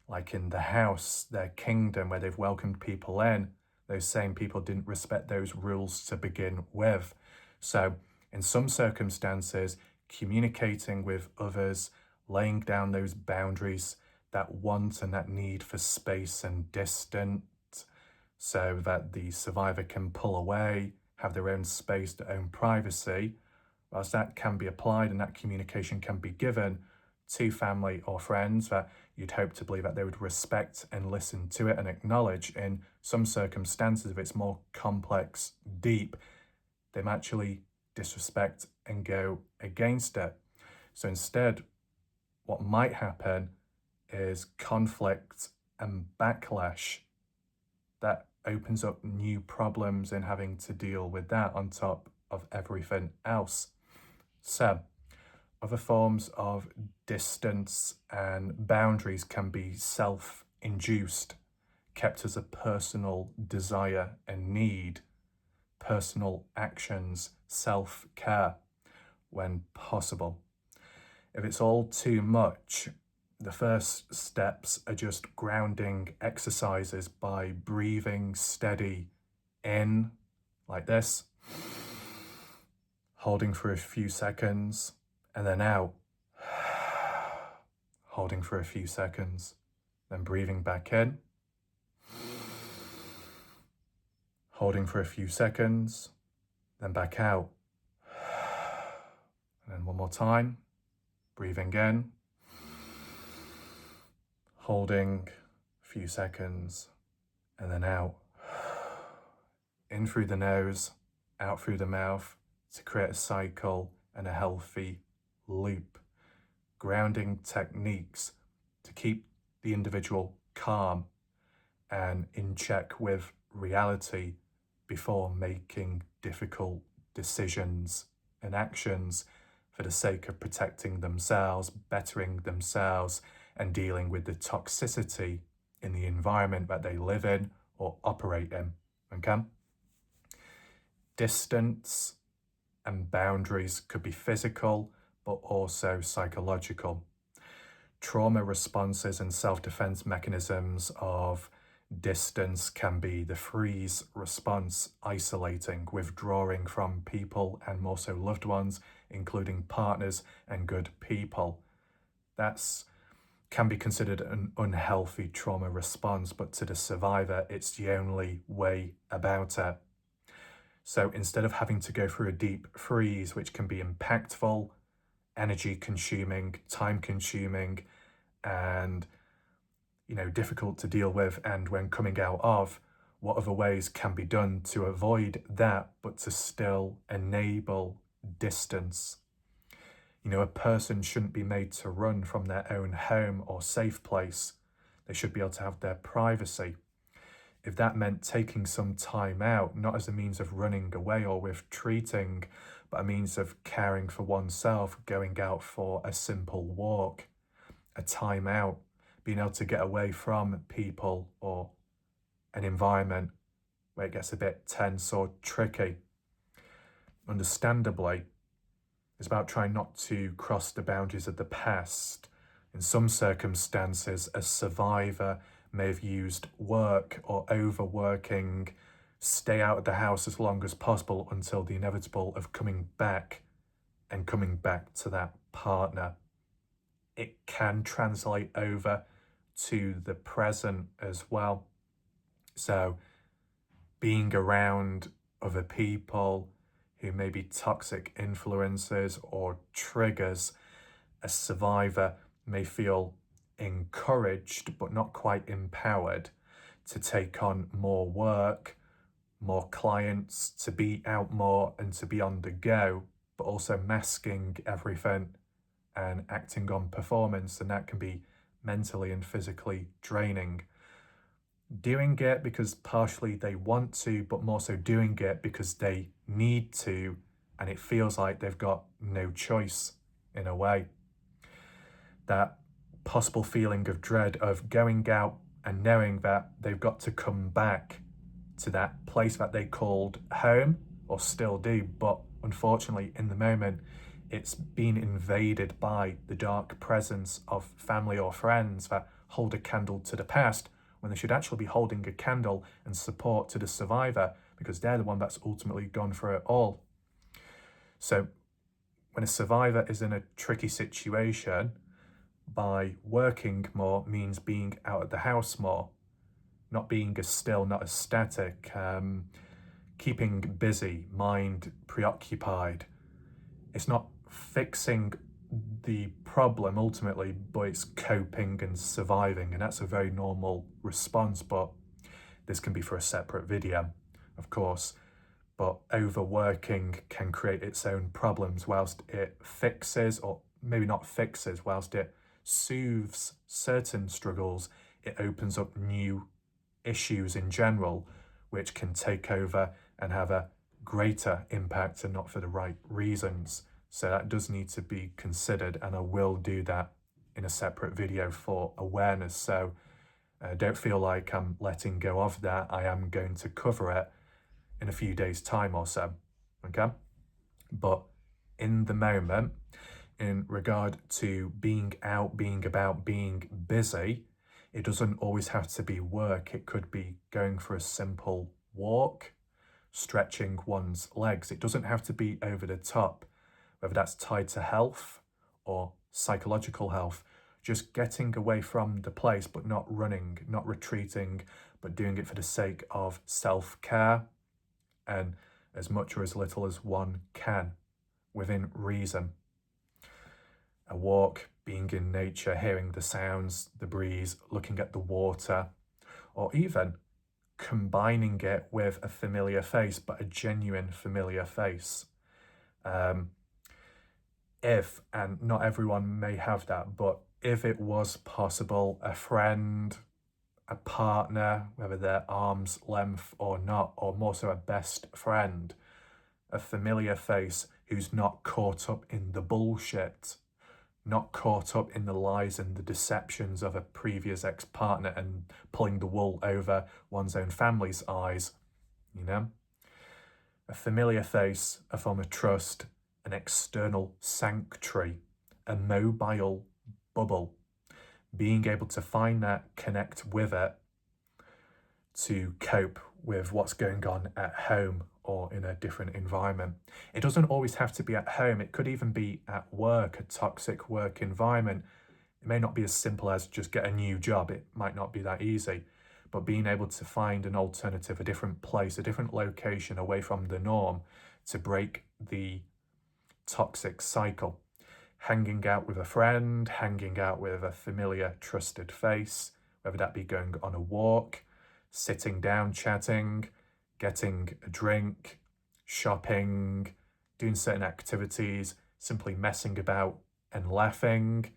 like in the house, their kingdom where they've welcomed people in, those same people didn't respect those rules to begin with. So in some circumstances, communicating with others, laying down those boundaries, that want and that need for space and distance, so that the survivor can pull away, have their own space, their own privacy, whilst that can be applied and that communication can be given to family or friends, that you'd hope to believe that they would respect and listen to it and acknowledge. In some circumstances, if it's more complex, deep, they might actually disrespect and go against it. So instead, what might happen is conflict and backlash that opens up new problems in having to deal with that on top of everything else. So other forms of distance and boundaries can be self-induced, kept as a personal desire and need, personal actions, self-care when possible. If it's all too much, the first steps are just grounding exercises by breathing steady in, like this, holding for a few seconds, and then out, holding for a few seconds, then breathing back in, holding for a few seconds, then back out, and then one more time, breathing in, holding a few seconds, and then out. In through the nose, out through the mouth, to create a cycle and a healthy loop. Grounding techniques to keep the individual calm and in check with reality before making difficult decisions and actions for the sake of protecting themselves, bettering themselves, and dealing with the toxicity in the environment that they live in or operate in, okay? Distance And boundaries could be physical, but also psychological. Trauma responses and self-defense mechanisms of distance can be the freeze response, isolating, withdrawing from people and more so loved ones, including partners and good people. That's can be considered an unhealthy trauma response, but to the survivor, it's the only way about it. So instead of having to go through a deep freeze, which can be impactful, energy consuming, time consuming, and difficult to deal with, and when coming out of, what other ways can be done to avoid that, but to still enable distance? A person shouldn't be made to run from their own home or safe place. They should be able to have their privacy. If that meant taking some time out, not as a means of running away or retreating, but a means of caring for oneself, going out for a simple walk, a time out, being able to get away from people or an environment where it gets a bit tense or tricky. Understandably, it's about trying not to cross the boundaries of the past. In some circumstances, a survivor may have used work or overworking, stay out of the house as long as possible until the inevitable of coming back and coming back to that partner. It can translate over to the present as well. So being around other people who may be toxic influences or triggers, a survivor may feel encouraged but not quite empowered to take on more work, more clients, to be out more and to be on the go, but also masking everything and acting on performance, and that can be mentally and physically draining. Doing it because partially they want to, but more so doing it because they need to, and it feels like they've got no choice in a way. That possible feeling of dread of going out and knowing that they've got to come back to that place that they called home, or still do, but unfortunately in the moment it's been invaded by the dark presence of family or friends that hold a candle to the past, when they should actually be holding a candle and support to the survivor, because they're the one that's ultimately gone through it all. So when a survivor is in a tricky situation, by working more means being out of the house more, not being as still, not as static, keeping busy, mind preoccupied. It's not fixing the problem ultimately, but it's coping and surviving, and that's a very normal response. But this can be for a separate video, of course. But overworking can create its own problems, whilst it fixes, or maybe not fixes, whilst it soothes certain struggles, it opens up new issues in general, which can take over and have a greater impact, and not for the right reasons. So that does need to be considered, and I will do that in a separate video for awareness. So don't feel like I'm letting go of that. I am going to cover it in a few days' time or so, okay? But in the moment, in regard to being out, being about, being busy, it doesn't always have to be work. It could be going for a simple walk, stretching one's legs. It doesn't have to be over the top, whether that's tied to health or psychological health. Just getting away from the place, but not running, not retreating, but doing it for the sake of self-care, and as much or as little as one can, within reason. A walk, being in nature, hearing the sounds, the breeze, looking at the water, or even combining it with a familiar face, but a genuine familiar face. If, and not everyone may have that, but if it was possible, a friend, a partner, whether they're arm's length or not, or more so a best friend, a familiar face who's not caught up in the bullshit, not caught up in the lies and the deceptions of a previous ex-partner and pulling the wool over one's own family's eyes, A familiar face, a form of trust, an external sanctuary, a mobile bubble. Being able to find that, connect with it, to cope with what's going on at home or in a different environment. It doesn't always have to be at home. It could even be at work, a toxic work environment. It may not be as simple as just get a new job. It might not be that easy. But being able to find an alternative, a different place, a different location away from the norm to break the toxic cycle. Hanging out with a friend, hanging out with a familiar, trusted face, whether that be going on a walk, sitting down, chatting, getting a drink, shopping, doing certain activities, simply messing about and laughing,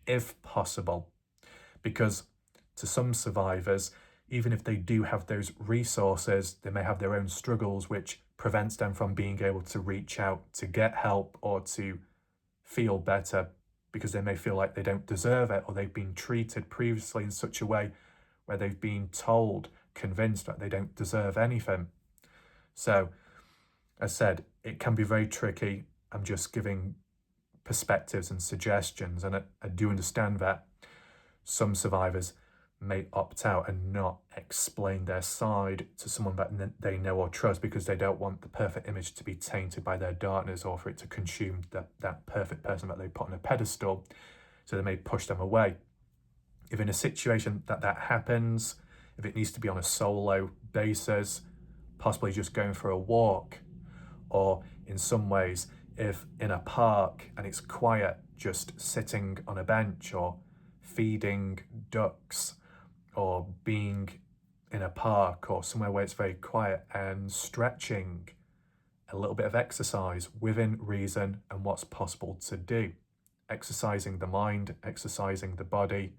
if possible. Because to some survivors, even if they do have those resources, they may have their own struggles, which prevents them from being able to reach out to get help or to feel better, because they may feel like they don't deserve it, or they've been treated previously in such a way where they've been told, convinced that they don't deserve anything. So, as said, it can be very tricky. I'm just giving perspectives and suggestions, and I do understand that some survivors may opt out and not explain their side to someone that they know or trust, because they don't want the perfect image to be tainted by their darkness, or for it to consume that perfect person that they put on a pedestal, so they may push them away. If in a situation that happens, if it needs to be on a solo basis, possibly just going for a walk, or in some ways, if in a park and it's quiet, just sitting on a bench or feeding ducks, or being in a park or somewhere where it's very quiet and stretching, a little bit of exercise within reason and what's possible to do. Exercising the mind, exercising the body,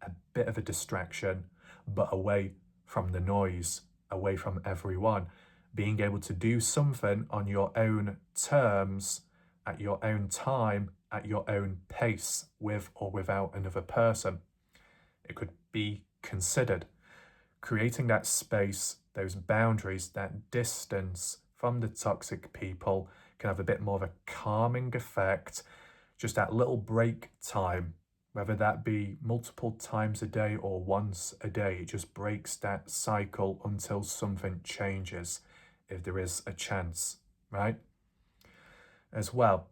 a bit of a distraction, but away from the noise, away from everyone. Being able to do something on your own terms, at your own time, at your own pace, with or without another person. It could be considered creating that space, those boundaries, that distance from the toxic people can have a bit more of a calming effect. Just that little break time, whether that be multiple times a day or once a day, it just breaks that cycle until something changes, if there is a chance, right? As well,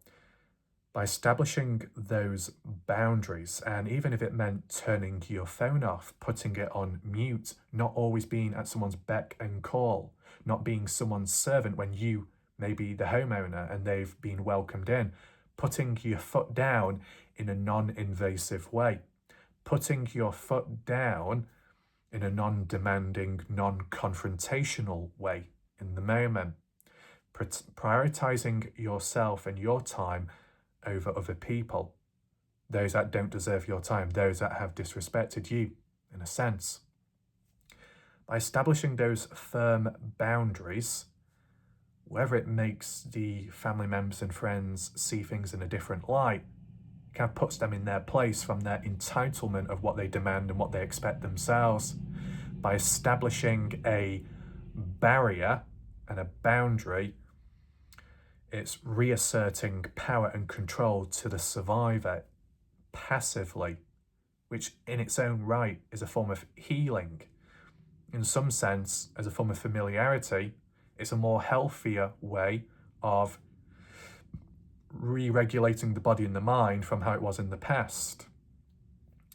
by establishing those boundaries, and even if it meant turning your phone off, putting it on mute, not always being at someone's beck and call, not being someone's servant when you may be the homeowner and they've been welcomed in, putting your foot down in a non-invasive way, putting your foot down in a non-demanding, non-confrontational way in the moment, prioritizing yourself and your time over other people, those that don't deserve your time, those that have disrespected you, in a sense. By establishing those firm boundaries, whether it makes the family members and friends see things in a different light, it kind of puts them in their place from their entitlement of what they demand and what they expect themselves. By establishing a barrier and a boundary, it's reasserting power and control to the survivor passively, which in its own right is a form of healing. In some sense, as a form of familiarity, it's a more healthier way of re-regulating the body and the mind from how it was in the past.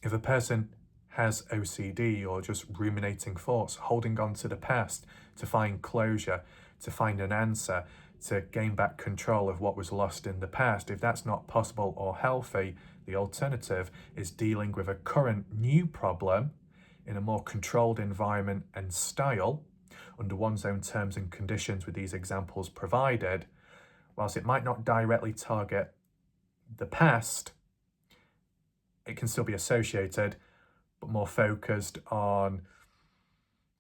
If a person has OCD or just ruminating thoughts, holding on to the past to find closure, to find an answer, to gain back control of what was lost in the past, if that's not possible or healthy, the alternative is dealing with a current new problem in a more controlled environment and style, under one's own terms and conditions with these examples provided. Whilst it might not directly target the past, it can still be associated, but more focused on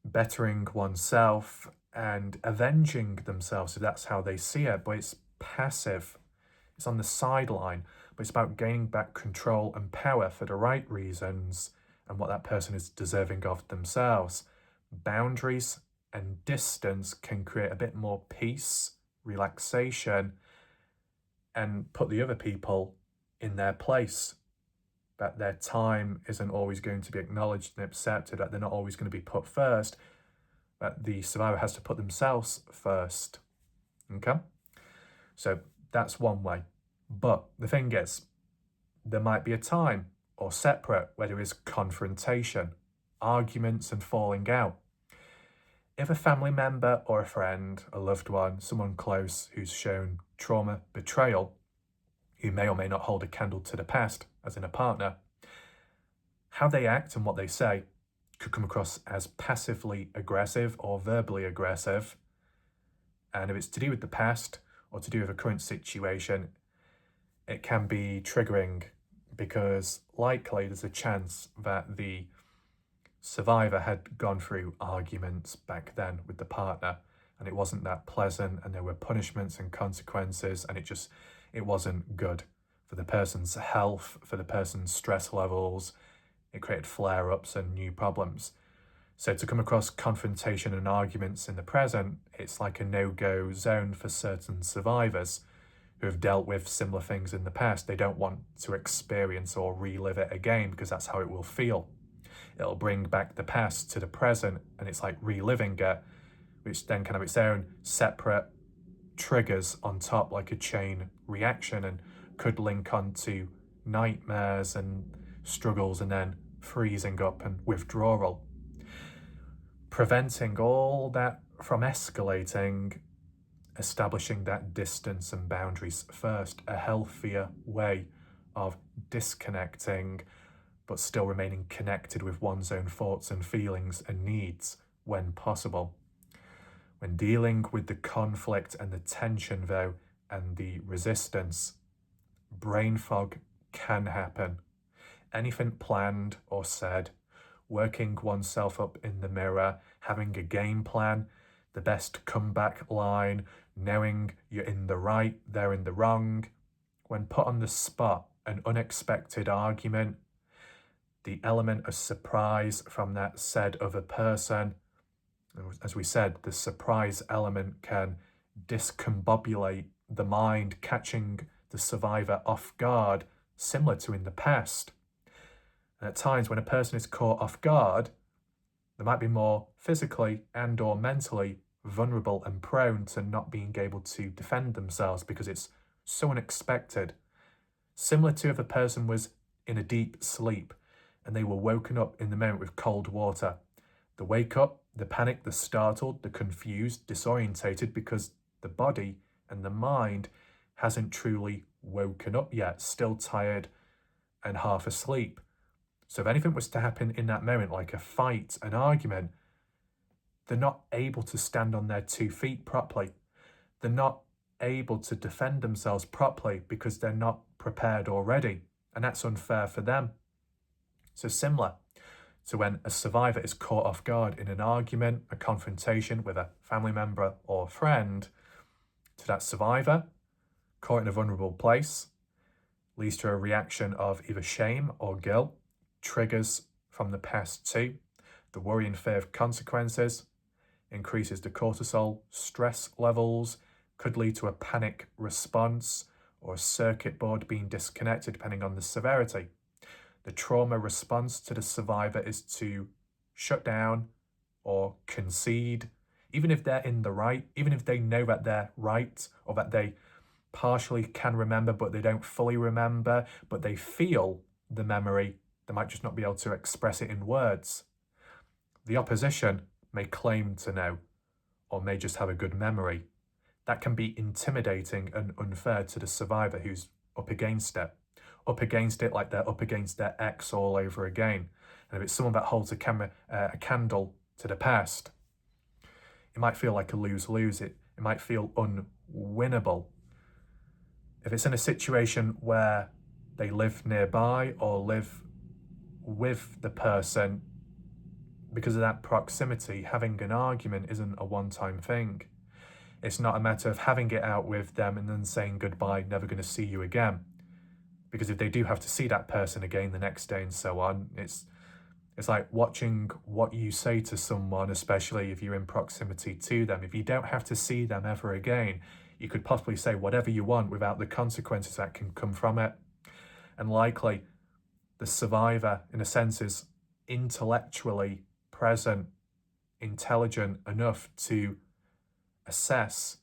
bettering oneself and avenging themselves, if that's how they see it. But it's passive, it's on the sideline, but it's about gaining back control and power for the right reasons and what that person is deserving of themselves. Boundaries and distance can create a bit more peace relaxation, and put the other people in their place, that their time isn't always going to be acknowledged and accepted, that they're not always going to be put first, that the survivor has to put themselves first. Okay? So that's one way. But the thing is, there might be a time or separate where there is confrontation, arguments and falling out. If a family member or a friend, a loved one, someone close who's shown trauma, betrayal, who may or may not hold a candle to the past, as in a partner, how they act and what they say could come across as passively aggressive or verbally aggressive. And if it's to do with the past or to do with a current situation, it can be triggering, because likely there's a chance that the survivor had gone through arguments back then with the partner, and it wasn't that pleasant, and there were punishments and consequences, and it wasn't good for the person's health, for the person's stress levels. It created flare-ups and new problems. So to come across confrontation and arguments in the present, it's like a no-go zone for certain survivors who have dealt with similar things in the past. They don't want to experience or relive it again, because that's how it will feel. It'll bring back the past to the present, and it's like reliving it, which then can have its own separate triggers on top, like a chain reaction, and could link on to nightmares and struggles, and then freezing up and withdrawal. Preventing all that from escalating, establishing that distance and boundaries first, a healthier way of disconnecting but still remaining connected with one's own thoughts and feelings and needs when possible. When dealing with the conflict and the tension, though, and the resistance, brain fog can happen. Anything planned or said, working oneself up in the mirror, having a game plan, the best comeback line, knowing you're in the right, they're in the wrong. When put on the spot, an unexpected argument, the element of surprise from that said other person. As we said, the surprise element can discombobulate the mind, catching the survivor off guard, similar to in the past. And at times when a person is caught off guard, they might be more physically and or mentally vulnerable and prone to not being able to defend themselves, because it's so unexpected. Similar to if a person was in a deep sleep and they were woken up in the moment with cold water. The wake up, the panic, the startled, the confused, disorientated, because the body and the mind hasn't truly woken up yet, still tired and half asleep. So if anything was to happen in that moment, like a fight, an argument, they're not able to stand on their 2 feet properly. They're not able to defend themselves properly because they're not prepared already, and that's unfair for them. So similar to when a survivor is caught off guard in an argument, a confrontation with a family member or friend, to that survivor, caught in a vulnerable place, leads to a reaction of either shame or guilt, triggers from the past too, the worry and fear of consequences, increases the cortisol, stress levels, could lead to a panic response or a circuit board being disconnected depending on the severity. The trauma response to the survivor is to shut down or concede, even if they're in the right, even if they know that they're right, or that they partially can remember but they don't fully remember, but they feel the memory. They might just not be able to express it in words. The opposition may claim to know, or may just have a good memory. That can be intimidating and unfair to the survivor who's up against it. Up against it like they're up against their ex all over again. And if it's someone that holds a candle to the past, it might feel like a lose-lose. It might feel unwinnable. If it's in a situation where they live nearby or live with the person, because of that proximity, having an argument isn't a one-time thing. It's not a matter of having it out with them and then saying goodbye, never going to see you again. Because if they do have to see that person again the next day and so on, it's like watching what you say to someone, especially if you're in proximity to them. If you don't have to see them ever again, You could possibly say whatever you want without the consequences that can come from it. And likely, the survivor, in a sense, is intellectually present, intelligent enough to assess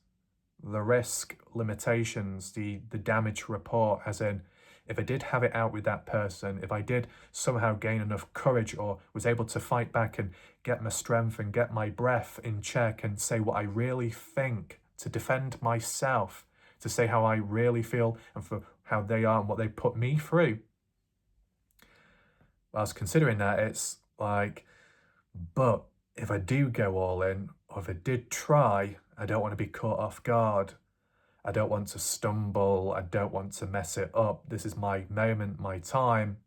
the risk, limitations, the damage report, as in, if I did have it out with that person, if I did somehow gain enough courage or was able to fight back and get my strength and get my breath in check and say what I really think, to defend myself, to say how I really feel and for how they are and what they put me through. Whilst considering that, it's like, but if I do go all in, or if I did try, I don't want to be caught off guard. I don't want to stumble. I don't want to mess it up. This is my moment, my time.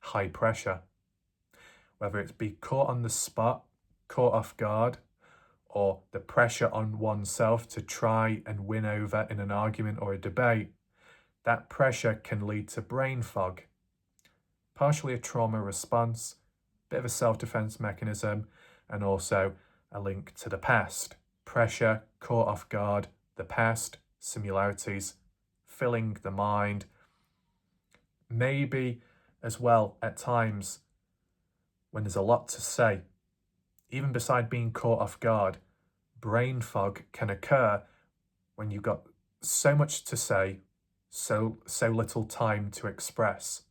High pressure. Whether it's be caught on the spot, caught off guard, or the pressure on oneself to try and win over in an argument or a debate, that pressure can lead to brain fog. Partially a trauma response, bit of a self-defense mechanism, and also a link to the past. Pressure, caught off guard, the past, similarities, filling the mind. Maybe as well at times when there's a lot to say, even beside being caught off guard, brain fog can occur when you've got so much to say, so little time to express.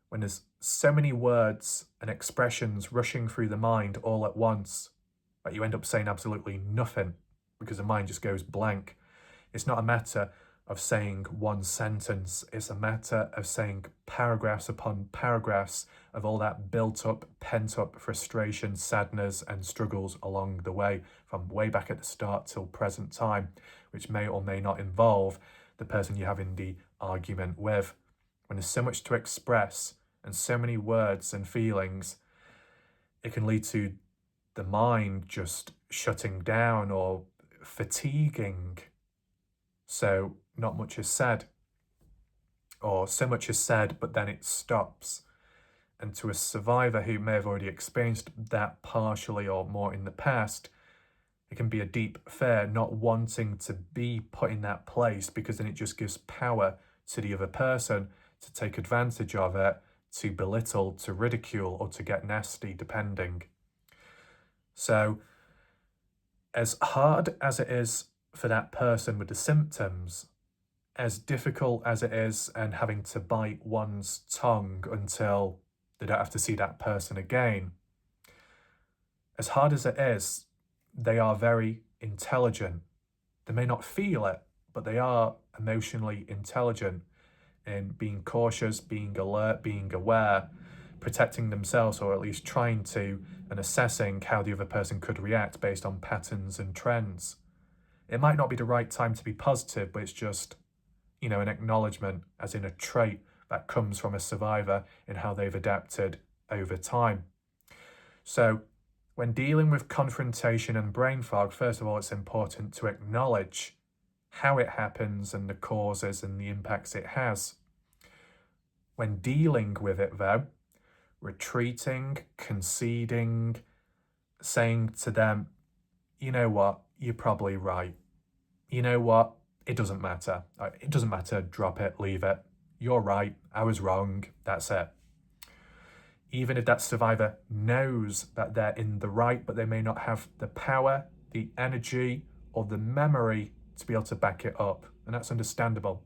When there's so many words and expressions rushing through the mind all at once, that you end up saying absolutely nothing because the mind just goes blank. It's not a matter of saying one sentence, it's a matter of saying paragraphs upon paragraphs of all that built up, pent up frustration, sadness and struggles along the way, from way back at the start till present time, which may or may not involve the person you're having the argument with. When there's so much to express and so many words and feelings, it can lead to the mind just shutting down or fatiguing. So not much is said, or so much is said, but then it stops. And to a survivor who may have already experienced that partially or more in the past, it can be a deep fear, not wanting to be put in that place, because then it just gives power to the other person to take advantage of it, to belittle, to ridicule, or to get nasty, depending. So, as hard as it is for that person with the symptoms, as difficult as it is and having to bite one's tongue until they don't have to see that person again, as hard as it is, they are very intelligent. They may not feel it, but they are emotionally intelligent in being cautious, being alert, being aware, protecting themselves, or at least trying to, and assessing how the other person could react based on patterns and trends. It might not be the right time to be positive, but it's just, an acknowledgement, as in a trait that comes from a survivor in how they've adapted over time. So when dealing with confrontation and brain fog, first of all, it's important to acknowledge how it happens and the causes and the impacts it has. When dealing with it, though, retreating, conceding, saying to them, you know what, you're probably right. You know what, it doesn't matter. It doesn't matter, drop it, leave it. You're right, I was wrong, that's it. Even if that survivor knows that they're in the right, but they may not have the power, the energy, or the memory to be able to back it up. And that's understandable.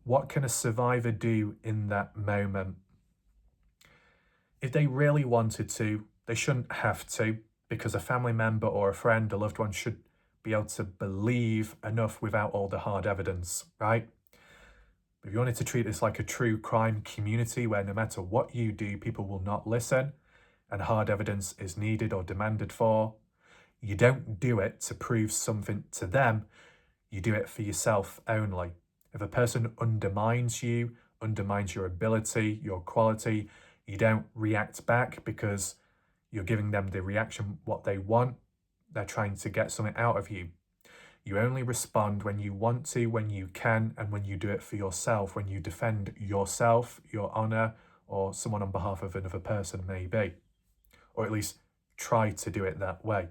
What can a survivor do in that moment? If they really wanted to, they shouldn't have to, because a family member or a friend, a loved one, should be able to believe enough without all the hard evidence, right? If you wanted to treat this like a true crime community where no matter what you do, people will not listen and hard evidence is needed or demanded for, you don't do it to prove something to them, you do it for yourself only. If a person undermines you, undermines your ability, your quality, you don't react back because you're giving them the reaction what they want. They're trying to get something out of you. You only respond when you want to, when you can, and when you do it for yourself, when you defend yourself, your honor, or someone on behalf of another person maybe, or at least try to do it that way.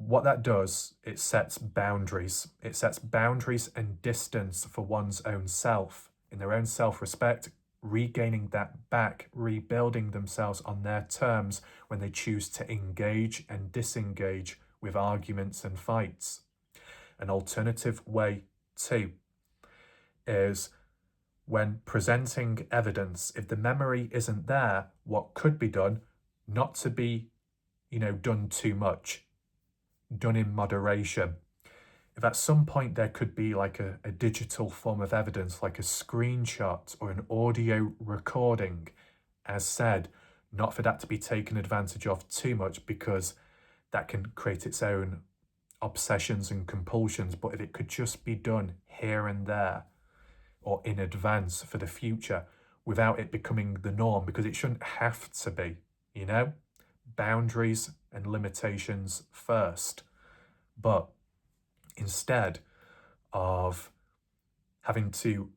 what that does, it sets boundaries. It sets boundaries and distance for one's own self, in their own self-respect, regaining that back, rebuilding themselves on their terms when they choose to engage and disengage with arguments and fights. An alternative way too is when presenting evidence, if the memory isn't there, what could be done, not to be, done too much, done in moderation. If at some point there could be like a digital form of evidence, like a screenshot or an audio recording, as said, not for that to be taken advantage of too much, because that can create its own obsessions and compulsions. But if it could just be done here and there or in advance for the future without it becoming the norm, because it shouldn't have to be, boundaries and limitations first. But instead of having to,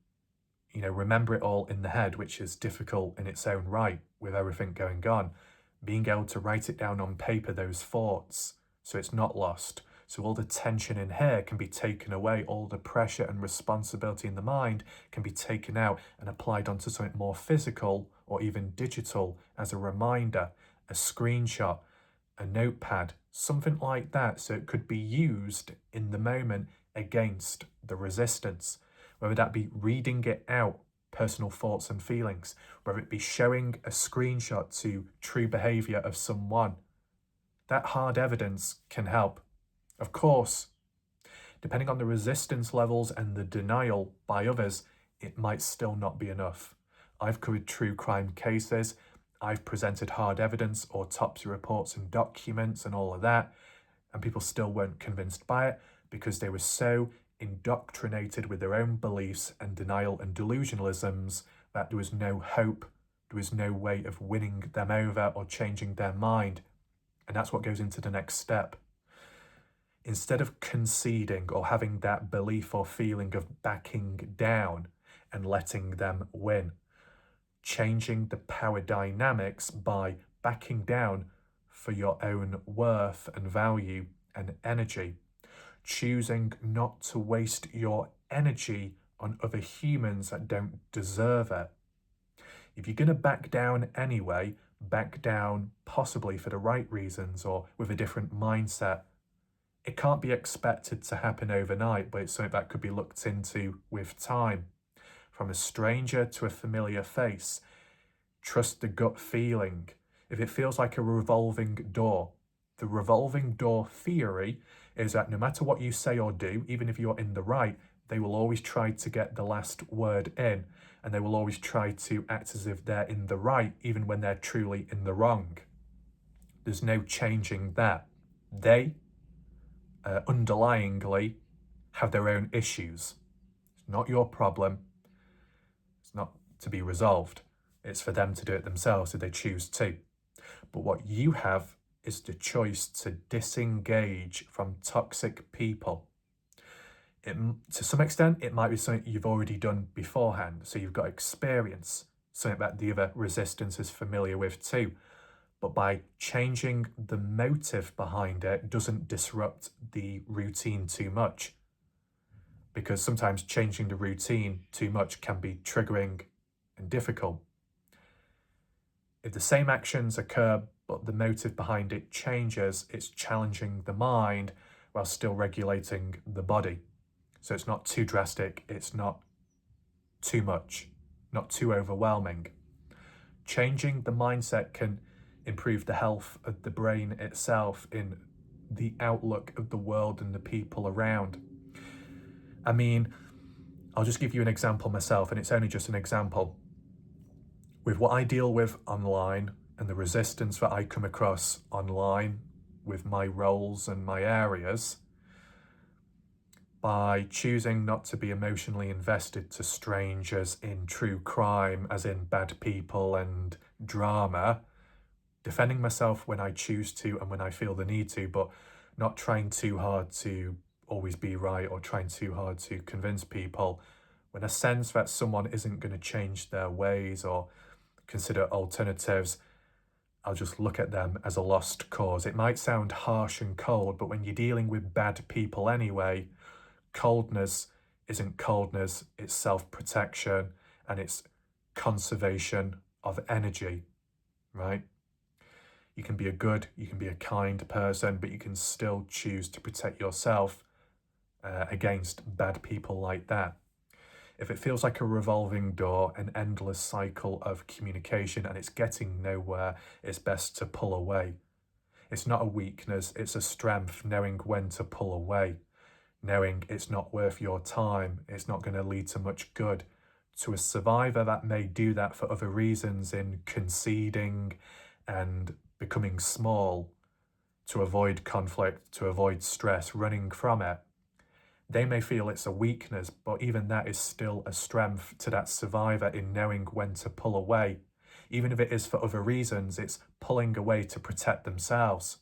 remember it all in the head, which is difficult in its own right with everything going on, being able to write it down on paper, those thoughts, so it's not lost. So all the tension in here can be taken away, all the pressure and responsibility in the mind can be taken out and applied onto something more physical or even digital as a reminder, a screenshot, a notepad, something like that, so it could be used in the moment against the resistance, whether that be reading it out, personal thoughts and feelings, whether it be showing a screenshot to true behavior of someone. That hard evidence can help. Of course, depending on the resistance levels and the denial by others, it might still not be enough. I've covered true crime cases, I've presented hard evidence, autopsy reports and documents and all of that, and people still weren't convinced by it because they were so indoctrinated with their own beliefs and denial and delusionalisms that there was no hope, there was no way of winning them over or changing their mind. And that's what goes into the next step. Instead of conceding or having that belief or feeling of backing down and letting them win, changing the power dynamics by backing down for your own worth and value and energy, choosing not to waste your energy on other humans that don't deserve it. If you're going to back down anyway, back down possibly for the right reasons or with a different mindset. It can't be expected to happen overnight, but it's something that could be looked into with time. From a stranger to a familiar face, trust the gut feeling. If it feels like a revolving door, the revolving door theory is that no matter what you say or do, even if you're in the right, they will always try to get the last word in, and they will always try to act as if they're in the right, even when they're truly in the wrong. There's no changing that. They underlyingly have their own issues. It's not your problem. It's not to be resolved. It's for them to do it themselves if they choose to. But what you have is the choice to disengage from toxic people. To some extent, it might be something you've already done beforehand, so you've got experience, something that the other resistance is familiar with too. But by changing the motive behind it doesn't disrupt the routine too much. Because sometimes changing the routine too much can be triggering and difficult. If the same actions occur, but the motive behind it changes, it's challenging the mind while still regulating the body. So it's not too drastic, it's not too much, not too overwhelming. Changing the mindset can improve the health of the brain itself in the outlook of the world and the people around. I mean, I'll just give you an example myself, and it's only just an example. With what I deal with online and the resistance that I come across online with my roles and my areas, by choosing not to be emotionally invested to strangers in true crime, as in bad people and drama, defending myself when I choose to and when I feel the need to, but not trying too hard to always be right or trying too hard to convince people. When I sense that someone isn't going to change their ways or consider alternatives, I'll just look at them as a lost cause. It might sound harsh and cold, but when you're dealing with bad people anyway, coldness isn't coldness, it's self-protection and it's conservation of energy, right? You can be a kind person, but you can still choose to protect yourself against bad people like that. If it feels like a revolving door, an endless cycle of communication, and it's getting nowhere, it's best to pull away. It's not a weakness, it's a strength, knowing when to pull away, knowing it's not worth your time, it's not going to lead to much good. To a survivor that may do that for other reasons, in conceding and becoming small, to avoid conflict, to avoid stress, running from it. They may feel it's a weakness, but even that is still a strength to that survivor in knowing when to pull away. Even if it is for other reasons, it's pulling away to protect themselves.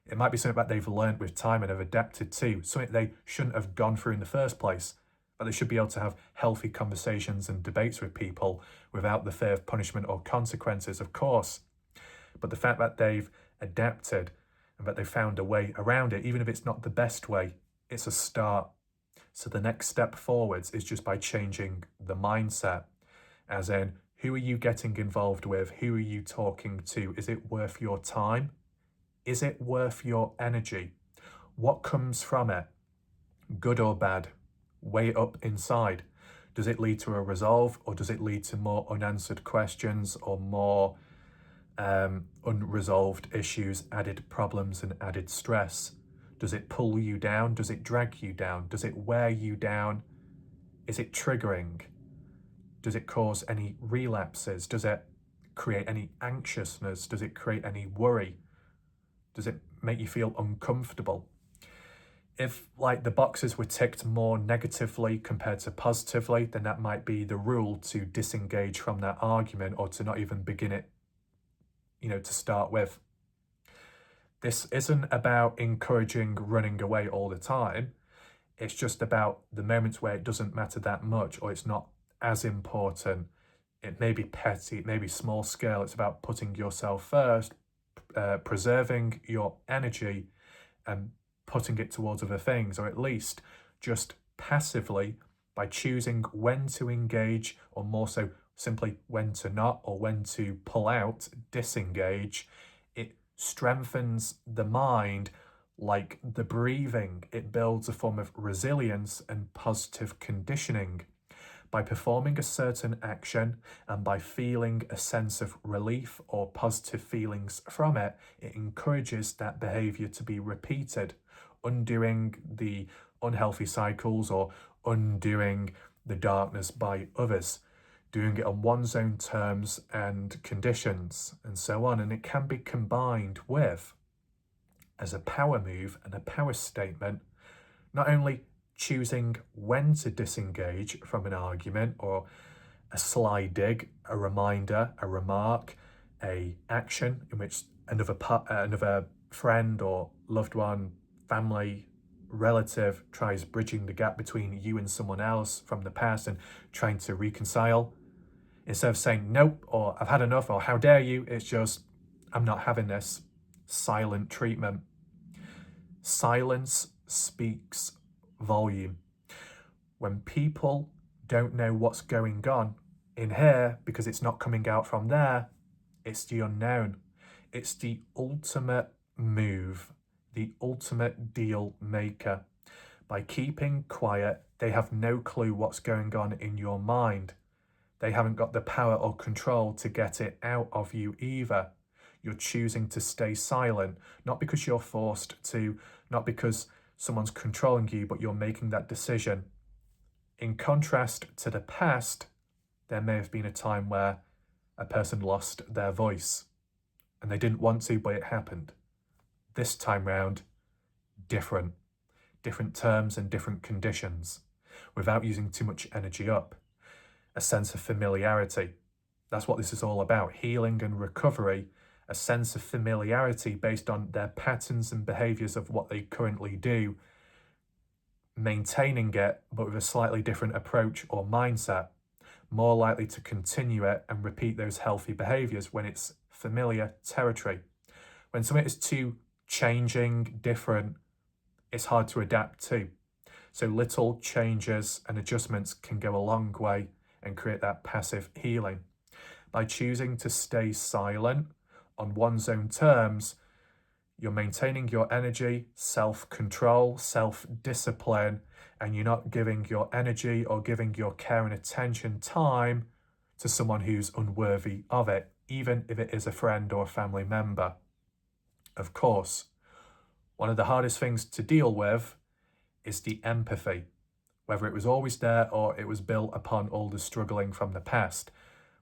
It might be something that they've learned with time and have adapted to, something they shouldn't have gone through in the first place. But they should be able to have healthy conversations and debates with people without the fear of punishment or consequences, of course. But the fact that they've adapted and that they've found a way around it, even if it's not the best way, it's a start. So the next step forwards is just by changing the mindset, as in, who are you getting involved with? Who are you talking to? Is it worth your time? Is it worth your energy? What comes from it? Good or bad? Weigh it up inside. Does it lead to a resolve, or does it lead to more unanswered questions or more unresolved issues, added problems and added stress? Does it pull you down? Does it drag you down? Does it wear you down? Is it triggering? Does it cause any relapses? Does it create any anxiousness? Does it create any worry? Does it make you feel uncomfortable? If like the boxes were ticked more negatively compared to positively, then that might be the rule to disengage from that argument, or to not even begin it, to start with. This isn't about encouraging running away all the time. It's just about the moments where it doesn't matter that much, or it's not as important. It may be petty, it may be small scale. It's about putting yourself first, preserving your energy and putting it towards other things, or at least just passively by choosing when to engage, or more so simply when to not, or when to pull out, disengage. It strengthens the mind like the breathing. It builds a form of resilience and positive conditioning. By performing a certain action and by feeling a sense of relief or positive feelings from it, it encourages that behavior to be repeated, undoing the unhealthy cycles or undoing the darkness by others, doing it on one's own terms and conditions, and so on. And it can be combined with, as a power move and a power statement, not only choosing when to disengage from an argument or a sly dig, a reminder, a remark, a action in which another friend or loved one, family, relative tries bridging the gap between you and someone else from the past and trying to reconcile. Instead of saying nope, or I've had enough, or how dare you, it's just, I'm not having this. Silent treatment. Silence speaks volume. When people don't know what's going on in here because it's not coming out from there, it's the unknown. It's the ultimate move, the ultimate deal maker. By keeping quiet, they have no clue what's going on in your mind. They haven't got the power or control to get it out of you either. You're choosing to stay silent, not because you're forced to, not because someone's controlling you, but you're making that decision. In contrast to the past, there may have been a time where a person lost their voice and they didn't want to, but it happened. This time round, different terms and different conditions, without using too much energy up. A sense of familiarity. That's what this is all about. Healing and recovery. A sense of familiarity based on their patterns and behaviours of what they currently do. Maintaining it, but with a slightly different approach or mindset. More likely to continue it and repeat those healthy behaviours when it's familiar territory. When something is too changing, different, it's hard to adapt to. So little changes and adjustments can go a long way and create that passive healing. By choosing to stay silent on one's own terms, you're maintaining your energy, self-control, self-discipline, and you're not giving your energy or giving your care and attention time to someone who's unworthy of it, even if it is a friend or a family member. Of course, one of the hardest things to deal with is the empathy, whether it was always there or it was built upon all the struggling from the past.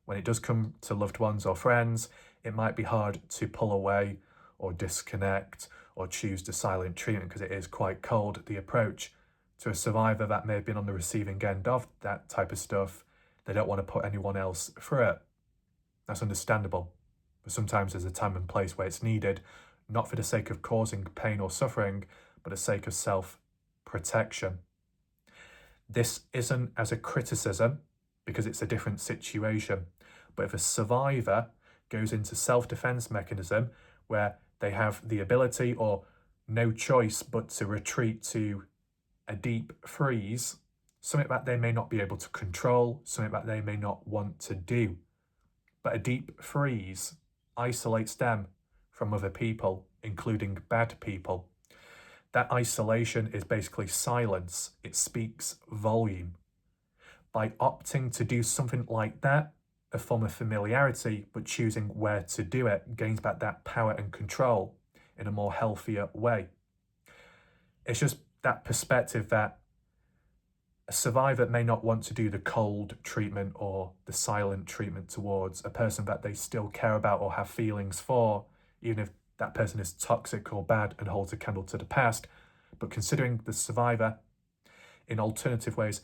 When it does come to loved ones or friends, it might be hard to pull away or disconnect or choose the silent treatment because it is quite cold. The approach to a survivor that may have been on the receiving end of that type of stuff, they don't want to put anyone else through it. That's understandable. But sometimes there's a time and place where it's needed, not for the sake of causing pain or suffering, but the sake of self-protection. This isn't as a criticism because it's a different situation. But if a survivor goes into self-defense mechanism where they have the ability or no choice but to retreat to a deep freeze, something that they may not be able to control, something that they may not want to do. But a deep freeze isolates them from other people, including bad people. That isolation is basically silence. It speaks volume. By opting to do something like that, a form of familiarity, but choosing where to do it, gains back that power and control in a more healthier way. It's just that perspective that a survivor may not want to do the cold treatment or the silent treatment towards a person that they still care about or have feelings for, even if that person is toxic or bad and holds a candle to the past. But considering the survivor in alternative ways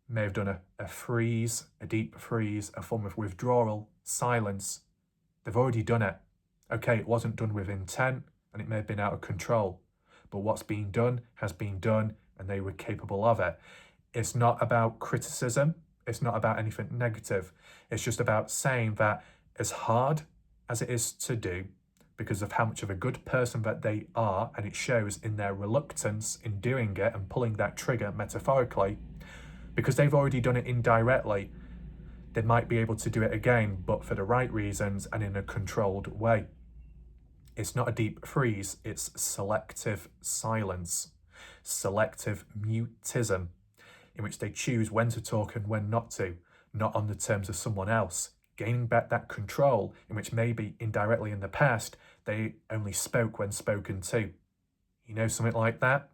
may have done a freeze, a deep freeze, a form of withdrawal, silence, they've already done it. Okay, it wasn't done with intent and it may have been out of control, but what's been done has been done and they were capable of it. It's not about criticism. It's not about anything negative. It's just about saying that as hard as it is to do, because of how much of a good person that they are, and it shows in their reluctance in doing it and pulling that trigger metaphorically, because they've already done it indirectly, they might be able to do it again, but for the right reasons and in a controlled way. It's not a deep freeze, it's selective silence, selective mutism, in which they choose when to talk and when not to, not on the terms of someone else, gaining back that control in which maybe indirectly in the past they only spoke when spoken to. You know, something like that?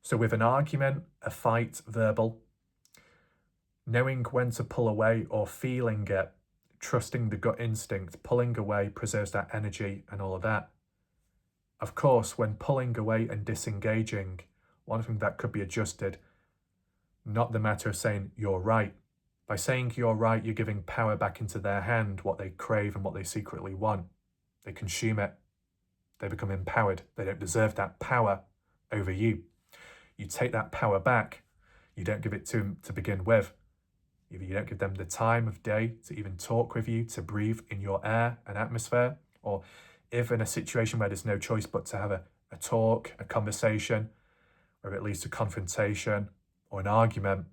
So with an argument, a fight, verbal, knowing when to pull away or feeling it, trusting the gut instinct, pulling away preserves that energy and all of that. Of course, when pulling away and disengaging, one thing that could be adjusted, not the matter of saying you're right. By saying you're right, you're giving power back into their hand, what they crave and what they secretly want. They consume it. They become empowered. They don't deserve that power over you. You take that power back. You don't give it to them to begin with. Either you don't give them the time of day to even talk with you, to breathe in your air and atmosphere, or if in a situation where there's no choice but to have a talk, a conversation, or at least a confrontation or an argument,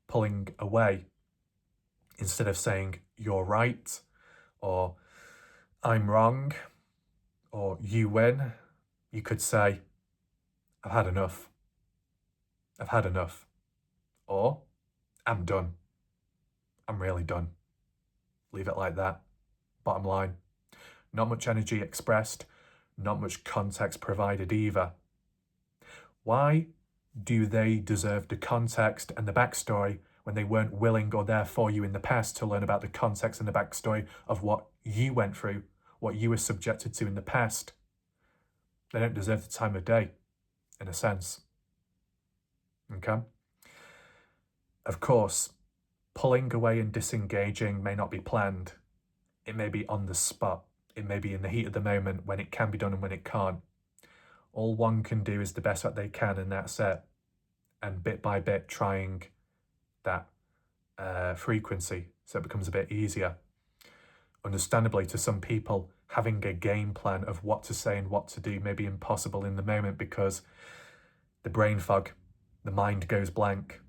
pulling away instead of saying you're right or I'm wrong or you win, you could say I've had enough. I've had enough. Or I'm done. I'm really done. Leave it like that. Bottom line. Not much energy expressed, not much context provided either. Why do they deserve the context and the backstory when they weren't willing or there for you in the past to learn about the context and the backstory of what you went through, what you were subjected to in the past? They don't deserve the time of day, in a sense. Okay? Of course, pulling away and disengaging may not be planned. It may be on the spot. It may be in the heat of the moment when it can be done and when it can't. All one can do is the best that they can, and that's it. And bit by bit trying that frequency so it becomes a bit easier. Understandably, to some people, having a game plan of what to say and what to do may be impossible in the moment because the brain fog, the mind goes blank.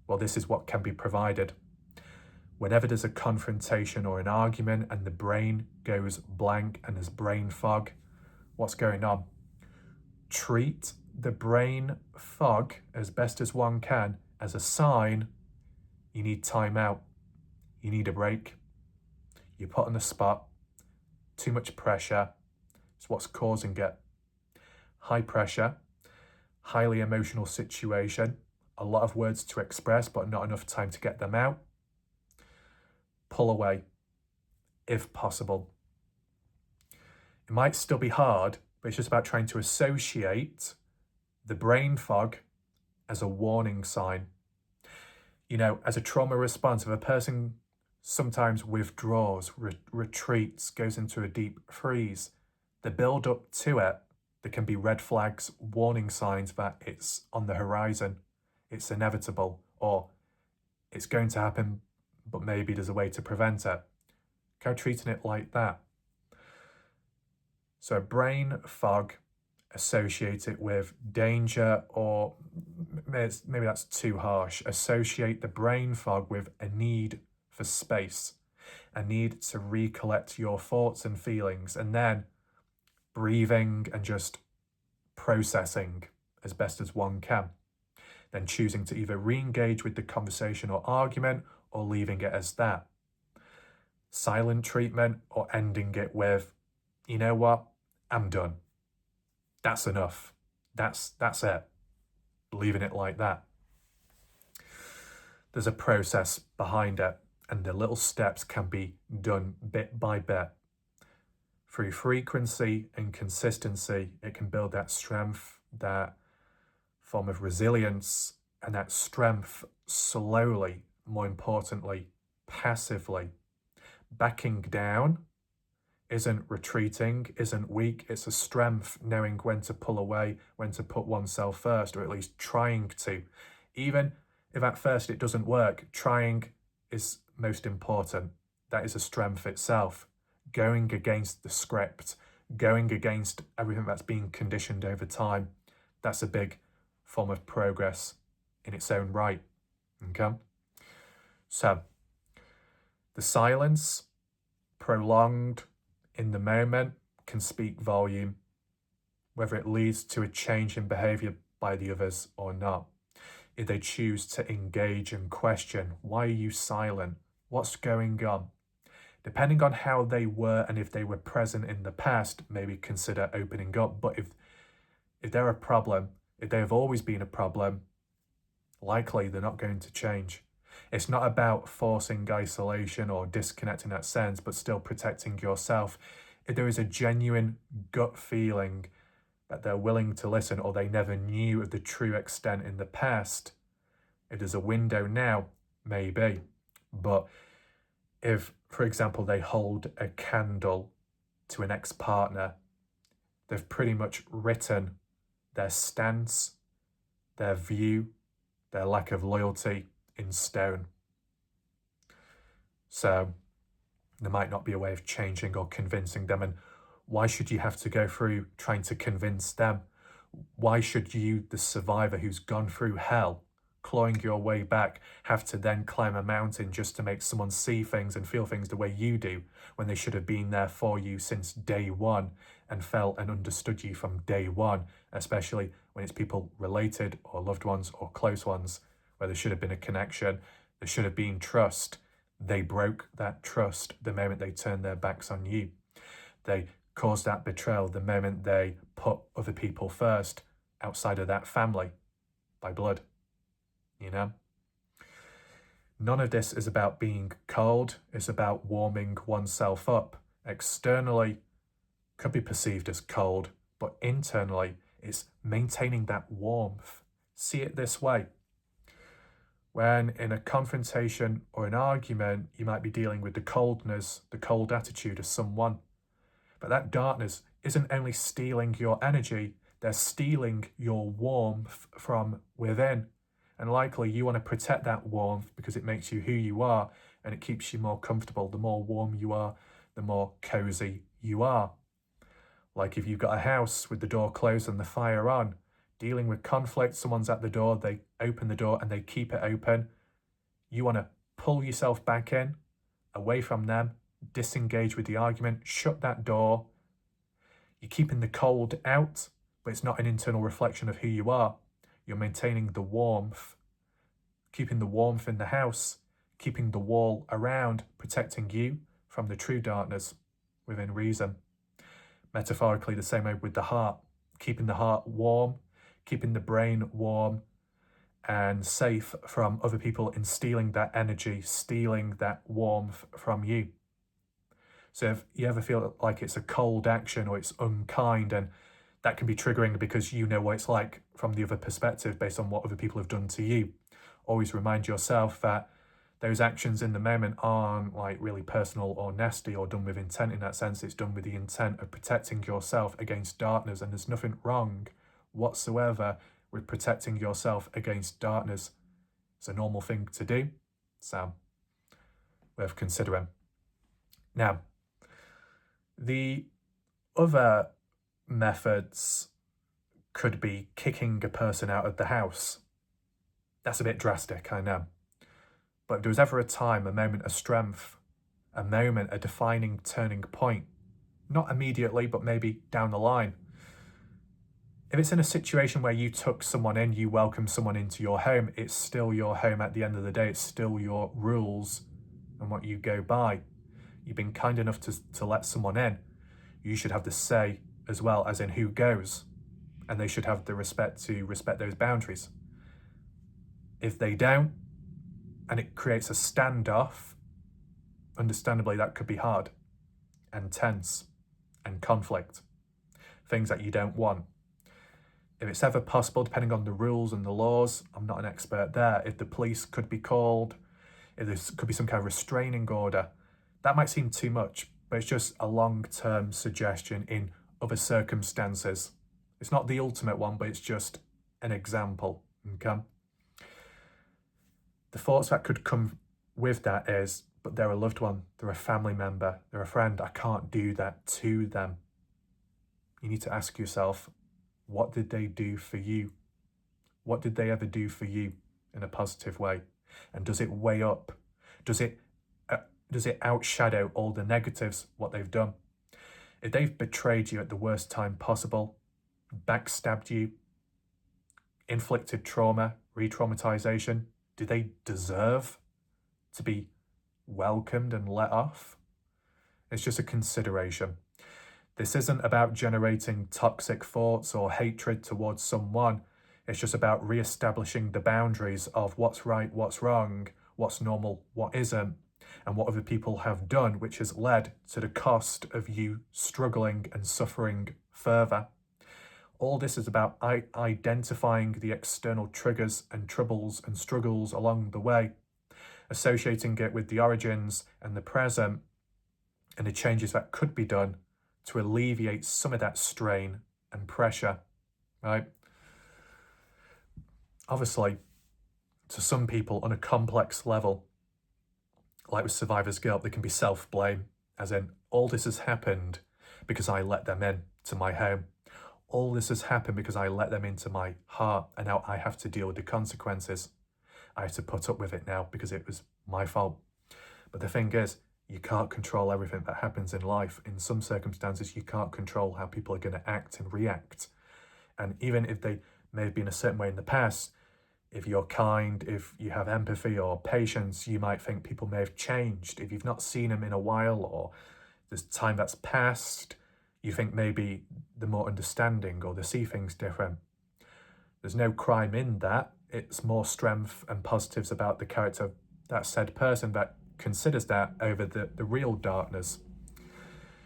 Well, this is what can be provided. Whenever there's a confrontation or an argument and the brain goes blank and there's brain fog, what's going on? Treat the brain fog as best as one can as a sign you need time out, you need a break, you're put on the spot, too much pressure, it's what's causing it. High pressure, highly emotional situation, a lot of words to express but not enough time to get them out. Pull away, if possible. It might still be hard, but it's just about trying to associate the brain fog as a warning sign. You know, as a trauma response, if a person sometimes withdraws, retreats, goes into a deep freeze, the build up to it, there can be red flags, warning signs that it's on the horizon, it's inevitable, or it's going to happen, but maybe there's a way to prevent it. Kind of treating it like that. So brain fog, associate it with danger, or maybe that's too harsh. Associate the brain fog with a need for space, a need to recollect your thoughts and feelings, and then breathing and just processing as best as one can. Then choosing to either re-engage with the conversation or argument or leaving it as that. Silent treatment or ending it with, you know what, I'm done. That's enough. That's it. Leaving it like that. There's a process behind it, and the little steps can be done bit by bit. Through frequency and consistency, it can build that strength, that form of resilience, and that strength slowly, more importantly, passively. Backing down isn't retreating, isn't weak, it's a strength, knowing when to pull away, when to put oneself first, or at least trying to. Even if at first it doesn't work, trying is most important. That is a strength itself. Going against the script, going against everything that's being conditioned over time, that's a big form of progress in its own right. Okay? So, the silence, prolonged in the moment, can speak volume, whether it leads to a change in behaviour by the others or not. If they choose to engage and question, why are you silent? What's going on? Depending on how they were and if they were present in the past, maybe consider opening up. But if they're a problem, if they have always been a problem, likely they're not going to change. It's not about forcing isolation or disconnecting that sense, but still protecting yourself. If there is a genuine gut feeling that they're willing to listen, or they never knew of the true extent in the past, if there's a window now, maybe. But if, for example, they hold a candle to an ex-partner, they've pretty much written their stance, their view, their lack of loyalty in stone. So there might not be a way of changing or convincing them. And why should you have to go through trying to convince them? Why should you, the survivor who's gone through hell, clawing your way back, have to then climb a mountain just to make someone see things and feel things the way you do, when they should have been there for you since day one and felt and understood you from day one, especially when it's people related or loved ones or close ones, where there should have been a connection, there should have been trust. They broke that trust the moment they turned their backs on you. They caused that betrayal the moment they put other people first outside of that family by blood. You know? None of this is about being cold. It's about warming oneself up. Externally, could be perceived as cold, but internally, it's maintaining that warmth. See it this way. When in a confrontation or an argument, you might be dealing with the coldness, the cold attitude of someone. But that darkness isn't only stealing your energy, they're stealing your warmth from within. And likely you want to protect that warmth because it makes you who you are. and it keeps you more comfortable. The more warm you are, the more cozy you are. Like if you've got a house with the door closed and the fire on, dealing with conflict, someone's at the door, they open the door and they keep it open. You want to pull yourself back in, away from them, disengage with the argument, shut that door. You're keeping the cold out, but it's not an internal reflection of who you are. You're maintaining the warmth, keeping the warmth in the house, keeping the wall around, protecting you from the true darkness within reason. Metaphorically, the same way with the heart, keeping the heart warm, keeping the brain warm and safe from other people in stealing that energy, stealing that warmth from you. So if you ever feel like it's a cold action or it's unkind, and that can be triggering because you know what it's like from the other perspective based on what other people have done to you, always remind yourself that those actions in the moment aren't like really personal or nasty or done with intent in that sense. It's done with the intent of protecting yourself against darkness, and there's nothing wrong whatsoever with protecting yourself against darkness. It's a normal thing to do, so worth considering. Now, the other methods could be kicking a person out of the house. That's a bit drastic, I know. But if there was ever a time, a moment of strength, a moment, a defining turning point, not immediately, but maybe down the line. If it's in a situation where you took someone in, you welcome someone into your home, it's still your home at the end of the day. It's still your rules and what you go by. You've been kind enough to let someone in. You should have the say as well, as in who goes. And they should have the respect to respect those boundaries. If they don't, and it creates a standoff, understandably that could be hard and tense and conflict, things that you don't want. If it's ever possible, depending on the rules and the laws, I'm not an expert there, if the police could be called, if there could be some kind of restraining order, that might seem too much, but it's just a long-term suggestion in other circumstances. It's not the ultimate one, but it's just an example, okay? The thoughts that could come with that is, but they're a loved one, they're a family member, they're a friend, I can't do that to them. You need to ask yourself, what did they do for you? What did they ever do for you in a positive way? And does it weigh up? Does it outshadow all the negatives, what they've done? If they've betrayed you at the worst time possible, backstabbed you, inflicted trauma, re-traumatization, do they deserve to be welcomed and let off? It's just a consideration. This isn't about generating toxic thoughts or hatred towards someone. It's just about re-establishing the boundaries of what's right, what's wrong, what's normal, what isn't, and what other people have done, which has led to the cost of you struggling and suffering further. All this is about identifying the external triggers and troubles and struggles along the way, associating it with the origins and the present, and the changes that could be done to alleviate some of that strain and pressure, right? Obviously, to some people on a complex level, like with survivor's guilt, there can be self-blame, as in, all this has happened because I let them in to my home. All this has happened because I let them into my heart, and now I have to deal with the consequences. I have to put up with it now because it was my fault. But the thing is, you can't control everything that happens in life. In some circumstances, you can't control how people are going to act and react. And even if they may have been a certain way in the past, if you're kind, if you have empathy or patience, you might think people may have changed. If you've not seen them in a while, or there's time that's passed, you think maybe they're more understanding or they see things different. There's no crime in that. It's more strength and positives about the character of that said person that considers that over the real darkness.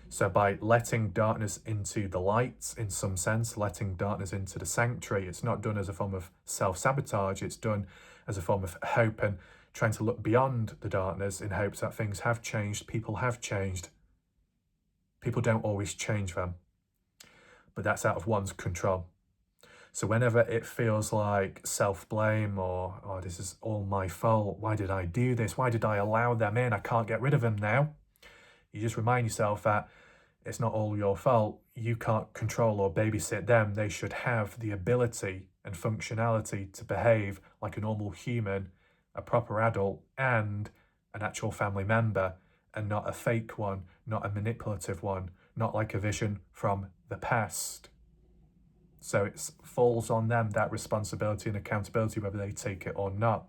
So by letting darkness into the light, in some sense, letting darkness into the sanctuary, it's not done as a form of self-sabotage, it's done as a form of hope and trying to look beyond the darkness in hopes that things have changed, people have changed. People don't always change them, but that's out of one's control. So whenever it feels like self-blame or, oh, this is all my fault, why did I do this? Why did I allow them in? I can't get rid of them now. You just remind yourself that it's not all your fault. You can't control or babysit them. They should have the ability and functionality to behave like a normal human, a proper adult, and an actual family member, and not a fake one, not a manipulative one, not like a vision from the past. So it falls on them, that responsibility and accountability, whether they take it or not.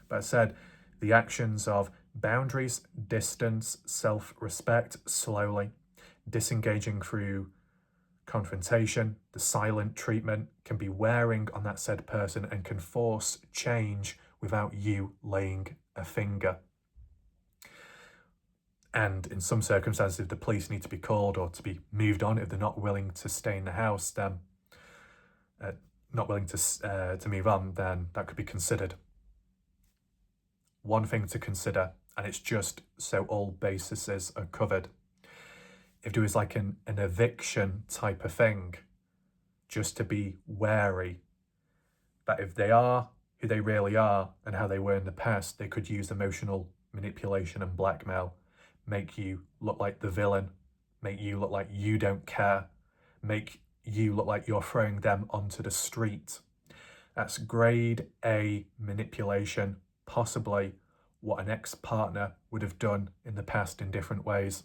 But I said, the actions of boundaries, distance, self-respect, slowly, disengaging through confrontation, the silent treatment can be wearing on that said person and can force change without you laying a finger. And in some circumstances, if the police need to be called or to be moved on, if they're not willing to stay in the house, then not willing to move on, then that could be considered. One thing to consider, and it's just so all bases are covered. If there was like an eviction type of thing, just to be wary that if they are who they really are and how they were in the past, they could use emotional manipulation and blackmail, make you look like the villain, make you look like you don't care, make you look like you're throwing them onto the street. That's grade A manipulation, possibly what an ex-partner would have done in the past in different ways.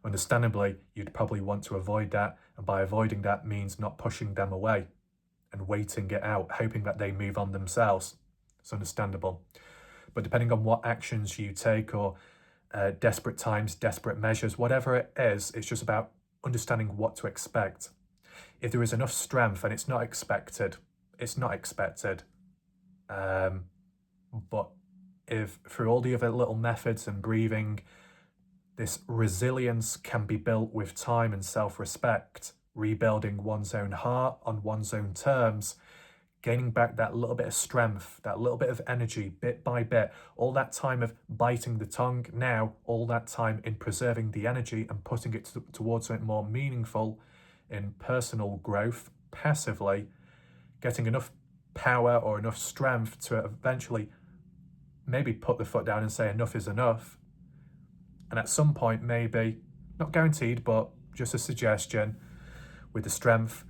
Understandably, you'd probably want to avoid that, and by avoiding that means not pushing them away and waiting it out, hoping that they move on themselves. It's understandable. But depending on what actions you take or desperate times, desperate measures, whatever it is, it's just about understanding what to expect. If there is enough strength and it's not expected, it's not expected. But if through all the other little methods and breathing, this resilience can be built with time and self-respect, rebuilding one's own heart on one's own terms, gaining back that little bit of strength, that little bit of energy, bit by bit, all that time of biting the tongue, now all that time in preserving the energy and putting it towards something more meaningful in personal growth, passively, getting enough power or enough strength to eventually maybe put the foot down and say enough is enough. And at some point, maybe, not guaranteed, but just a suggestion, with the strength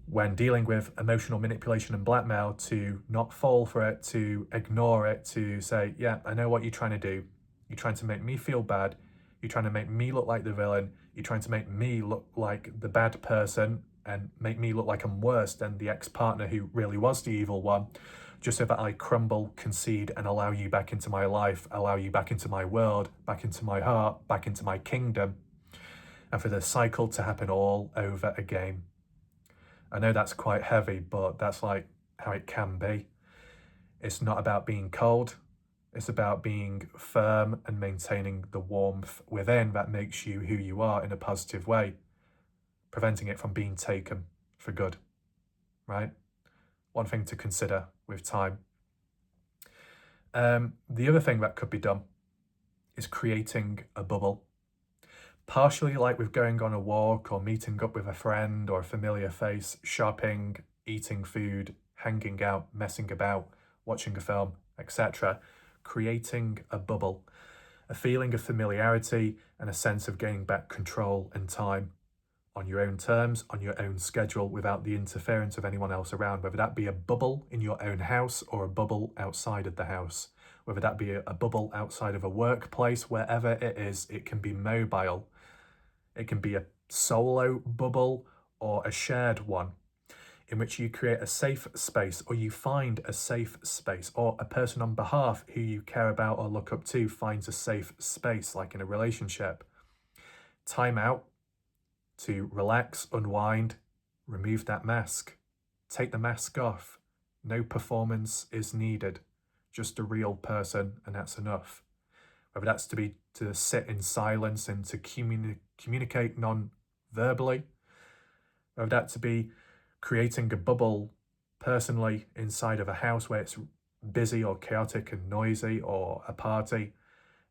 when dealing with emotional manipulation and blackmail, to not fall for it, to ignore it, to say, yeah, I know what you're trying to do. You're trying to make me feel bad. You're trying to make me look like the villain. You're trying to make me look like the bad person and make me look like I'm worse than the ex-partner who really was the evil one, just so that I crumble, concede, and allow you back into my life, allow you back into my world, back into my heart, back into my kingdom, and for the cycle to happen all over again. I know that's quite heavy, but that's like how it can be. It's not about being cold. It's about being firm and maintaining the warmth within that makes you who you are in a positive way, preventing it from being taken for good, right? One thing to consider with time. The other thing that could be done is creating a bubble. Partially like with going on a walk or meeting up with a friend or a familiar face, shopping, eating food, hanging out, messing about, watching a film, etc. Creating a bubble, a feeling of familiarity and a sense of gaining back control and time on your own terms, on your own schedule, without the interference of anyone else around, whether that be a bubble in your own house or a bubble outside of the house, whether that be a bubble outside of a workplace, wherever it is, it can be mobile. It can be a solo bubble or a shared one in which you create a safe space, or you find a safe space, or a person on behalf who you care about or look up to finds a safe space, like in a relationship. Time out to relax, unwind, remove that mask, take the mask off. No performance is needed, just a real person, and that's enough. Whether that's to sit in silence and to communicate non-verbally, whether that to be creating a bubble personally inside of a house where it's busy or chaotic and noisy, or a party,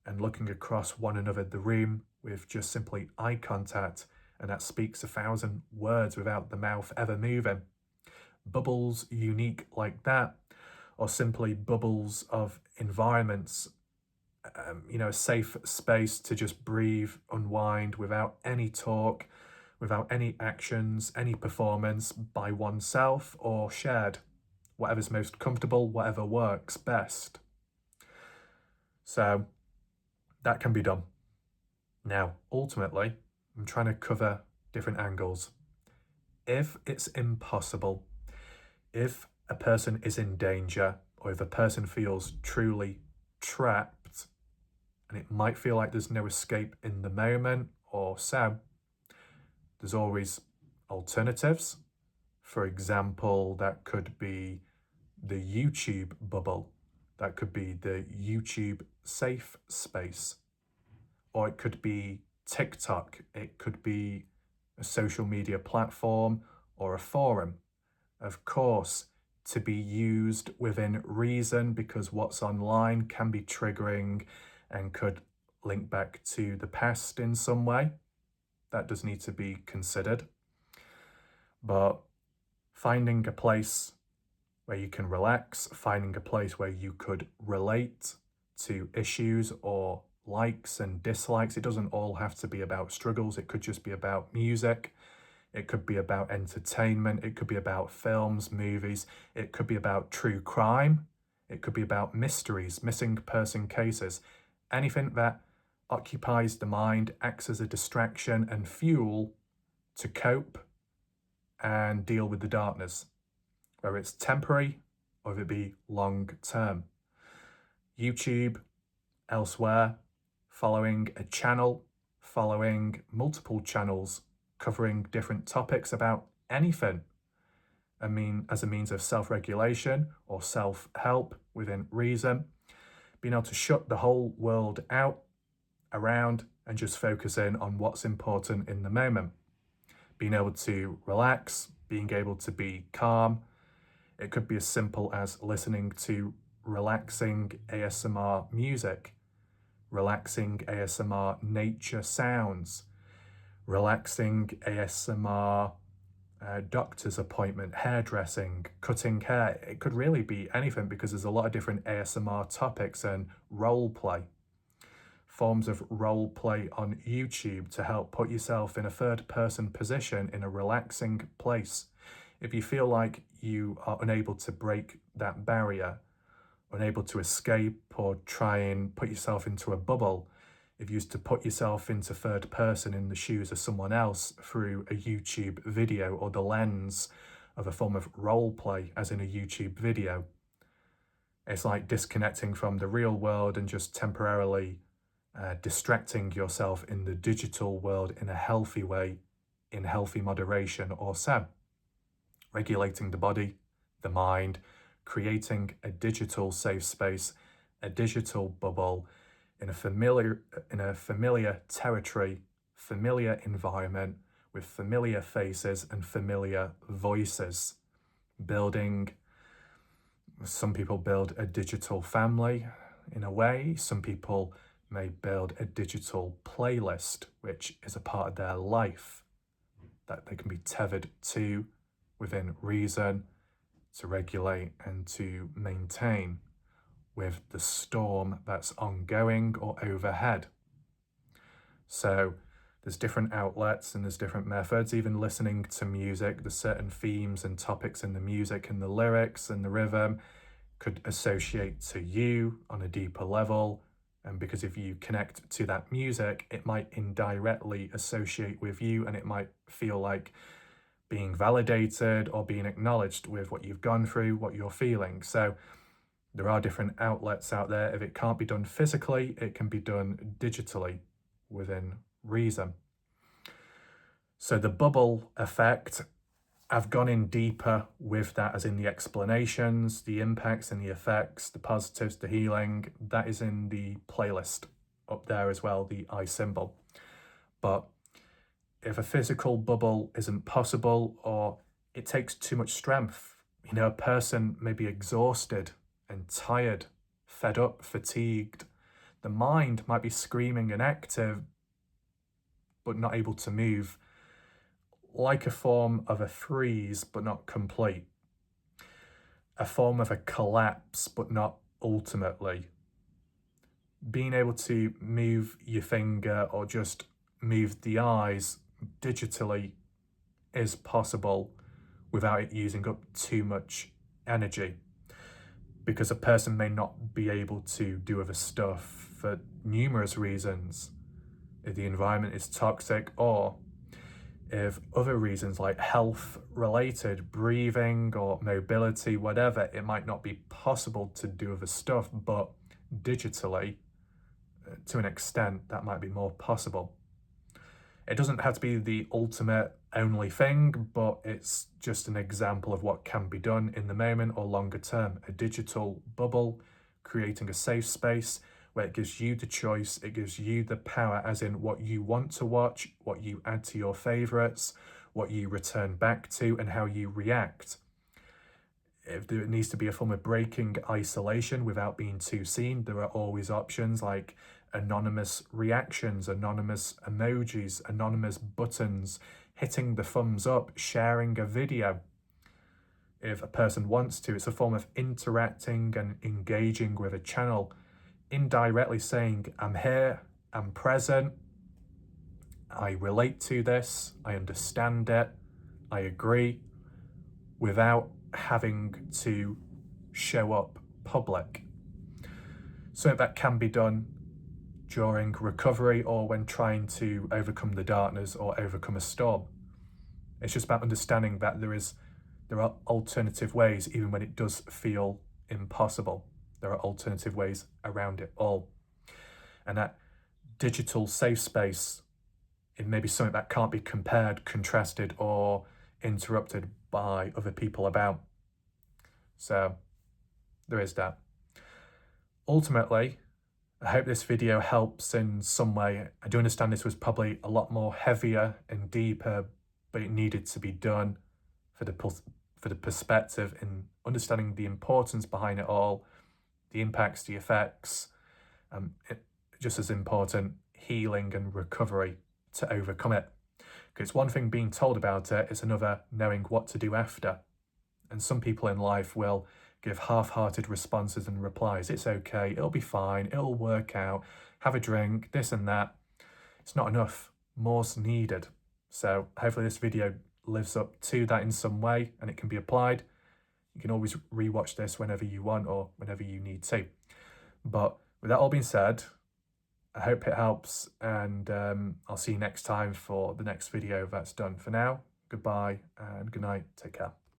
and looking across one another the room with just simply eye contact, and that speaks 1,000 words without the mouth ever moving. bubbles unique like that, or simply bubbles of environments, a safe space to just breathe, unwind without any talk, without any actions, any performance by oneself or shared, whatever's most comfortable, whatever works best. So that can be done. Now, ultimately, I'm trying to cover different angles. If it's impossible, if a person is in danger, or if a person feels truly trapped, and it might feel like there's no escape in the moment or so, there's always alternatives. For example, that could be the YouTube bubble. That could be the YouTube safe space. Or it could be TikTok. It could be a social media platform or a forum. Of course, to be used within reason, because what's online can be triggering and could link back to the past in some way. That does need to be considered. But finding a place where you can relax, finding a place where you could relate to issues or likes and dislikes. It doesn't all have to be about struggles. It could just be about music. It could be about entertainment. It could be about films, movies. It could be about true crime. It could be about mysteries, missing person cases. Anything that occupies the mind, acts as a distraction and fuel to cope and deal with the darkness, whether it's temporary or if it be long term. YouTube, elsewhere, following a channel, following multiple channels, covering different topics about anything, as a means of self-regulation or self-help within reason, being able to shut the whole world out around and just focus in on what's important in the moment, being able to relax, being able to be calm. It could be as simple as listening to relaxing ASMR music, relaxing ASMR nature sounds, relaxing ASMR doctor's appointment, hairdressing, cutting hair. It could really be anything, because there's a lot of different ASMR topics and role play. Forms of role play on YouTube to help put yourself in a third person position in a relaxing place. If you feel like you are unable to break that barrier, unable to escape or try and put yourself into a bubble, if you used to put yourself into third person in the shoes of someone else through a YouTube video or the lens of a form of role play, as in a YouTube video, it's like disconnecting from the real world and just temporarily distracting yourself in the digital world in a healthy way, in healthy moderation or so. Regulating the body, the mind, creating a digital safe space, a digital bubble in a familiar territory, familiar environment with familiar faces and familiar voices. Some people build a digital family in a way. Some people may build a digital playlist, which is a part of their life that they can be tethered to within reason, to regulate and to maintain with the storm that's ongoing or overhead. So there's different outlets and there's different methods. Even listening to music, there's certain themes and topics in the music and the lyrics and the rhythm could associate to you on a deeper level. And because if you connect to that music, it might indirectly associate with you, and it might feel like being validated or being acknowledged with what you've gone through, what you're feeling. So there are different outlets out there. If it can't be done physically, it can be done digitally within reason. So the bubble effect, I've gone in deeper with that, as in the explanations, the impacts and the effects, the positives, the healing. That is in the playlist up there as well, the I symbol. But if a physical bubble isn't possible, or it takes too much strength, a person may be exhausted and tired, fed up, fatigued. The mind might be screaming and active, but not able to move, like a form of a freeze, but not complete. a form of a collapse, but not ultimately. Being able to move your finger or just move the eyes digitally is possible without it using up too much energy, because a person may not be able to do other stuff for numerous reasons. If the environment is toxic, or if other reasons like health related, breathing or mobility, whatever, it might not be possible to do other stuff, but digitally, to an extent, that might be more possible. It doesn't have to be the ultimate only thing, but it's just an example of what can be done in the moment or longer term. A digital bubble, creating a safe space where it gives you the choice, it gives you the power, as in what you want to watch, what you add to your favorites, what you return back to, and how you react. If there needs to be a form of breaking isolation without being too seen, there are always options like anonymous reactions, anonymous emojis, anonymous buttons, hitting the thumbs up, sharing a video. If a person wants to, it's a form of interacting and engaging with a channel, indirectly saying, I'm here, I'm present, I relate to this, I understand it, I agree, without having to show up public. So that can be done during recovery or when trying to overcome the darkness or overcome a storm. It's just about understanding that there are alternative ways, even when it does feel impossible. There are alternative ways around it all. And that digital safe space, it may be something that can't be compared, contrasted, or interrupted by other people about. So there is that. Ultimately, I hope this video helps in some way. I do understand this was probably a lot more heavier and deeper, but it needed to be done for the perspective in understanding the importance behind it all, the impacts, the effects, just as important, healing and recovery to overcome it. Because it's one thing being told about it, it's another knowing what to do after. And some people in life will give half-hearted responses and replies. It's okay, it'll be fine, it'll work out, have a drink, this and that. It's not enough, more's needed. So hopefully this video lives up to that in some way and it can be applied. You can always rewatch this whenever you want or whenever you need to. But with that all being said, I hope it helps, and I'll see you next time for the next video that's done. For now, goodbye and good night. Take care.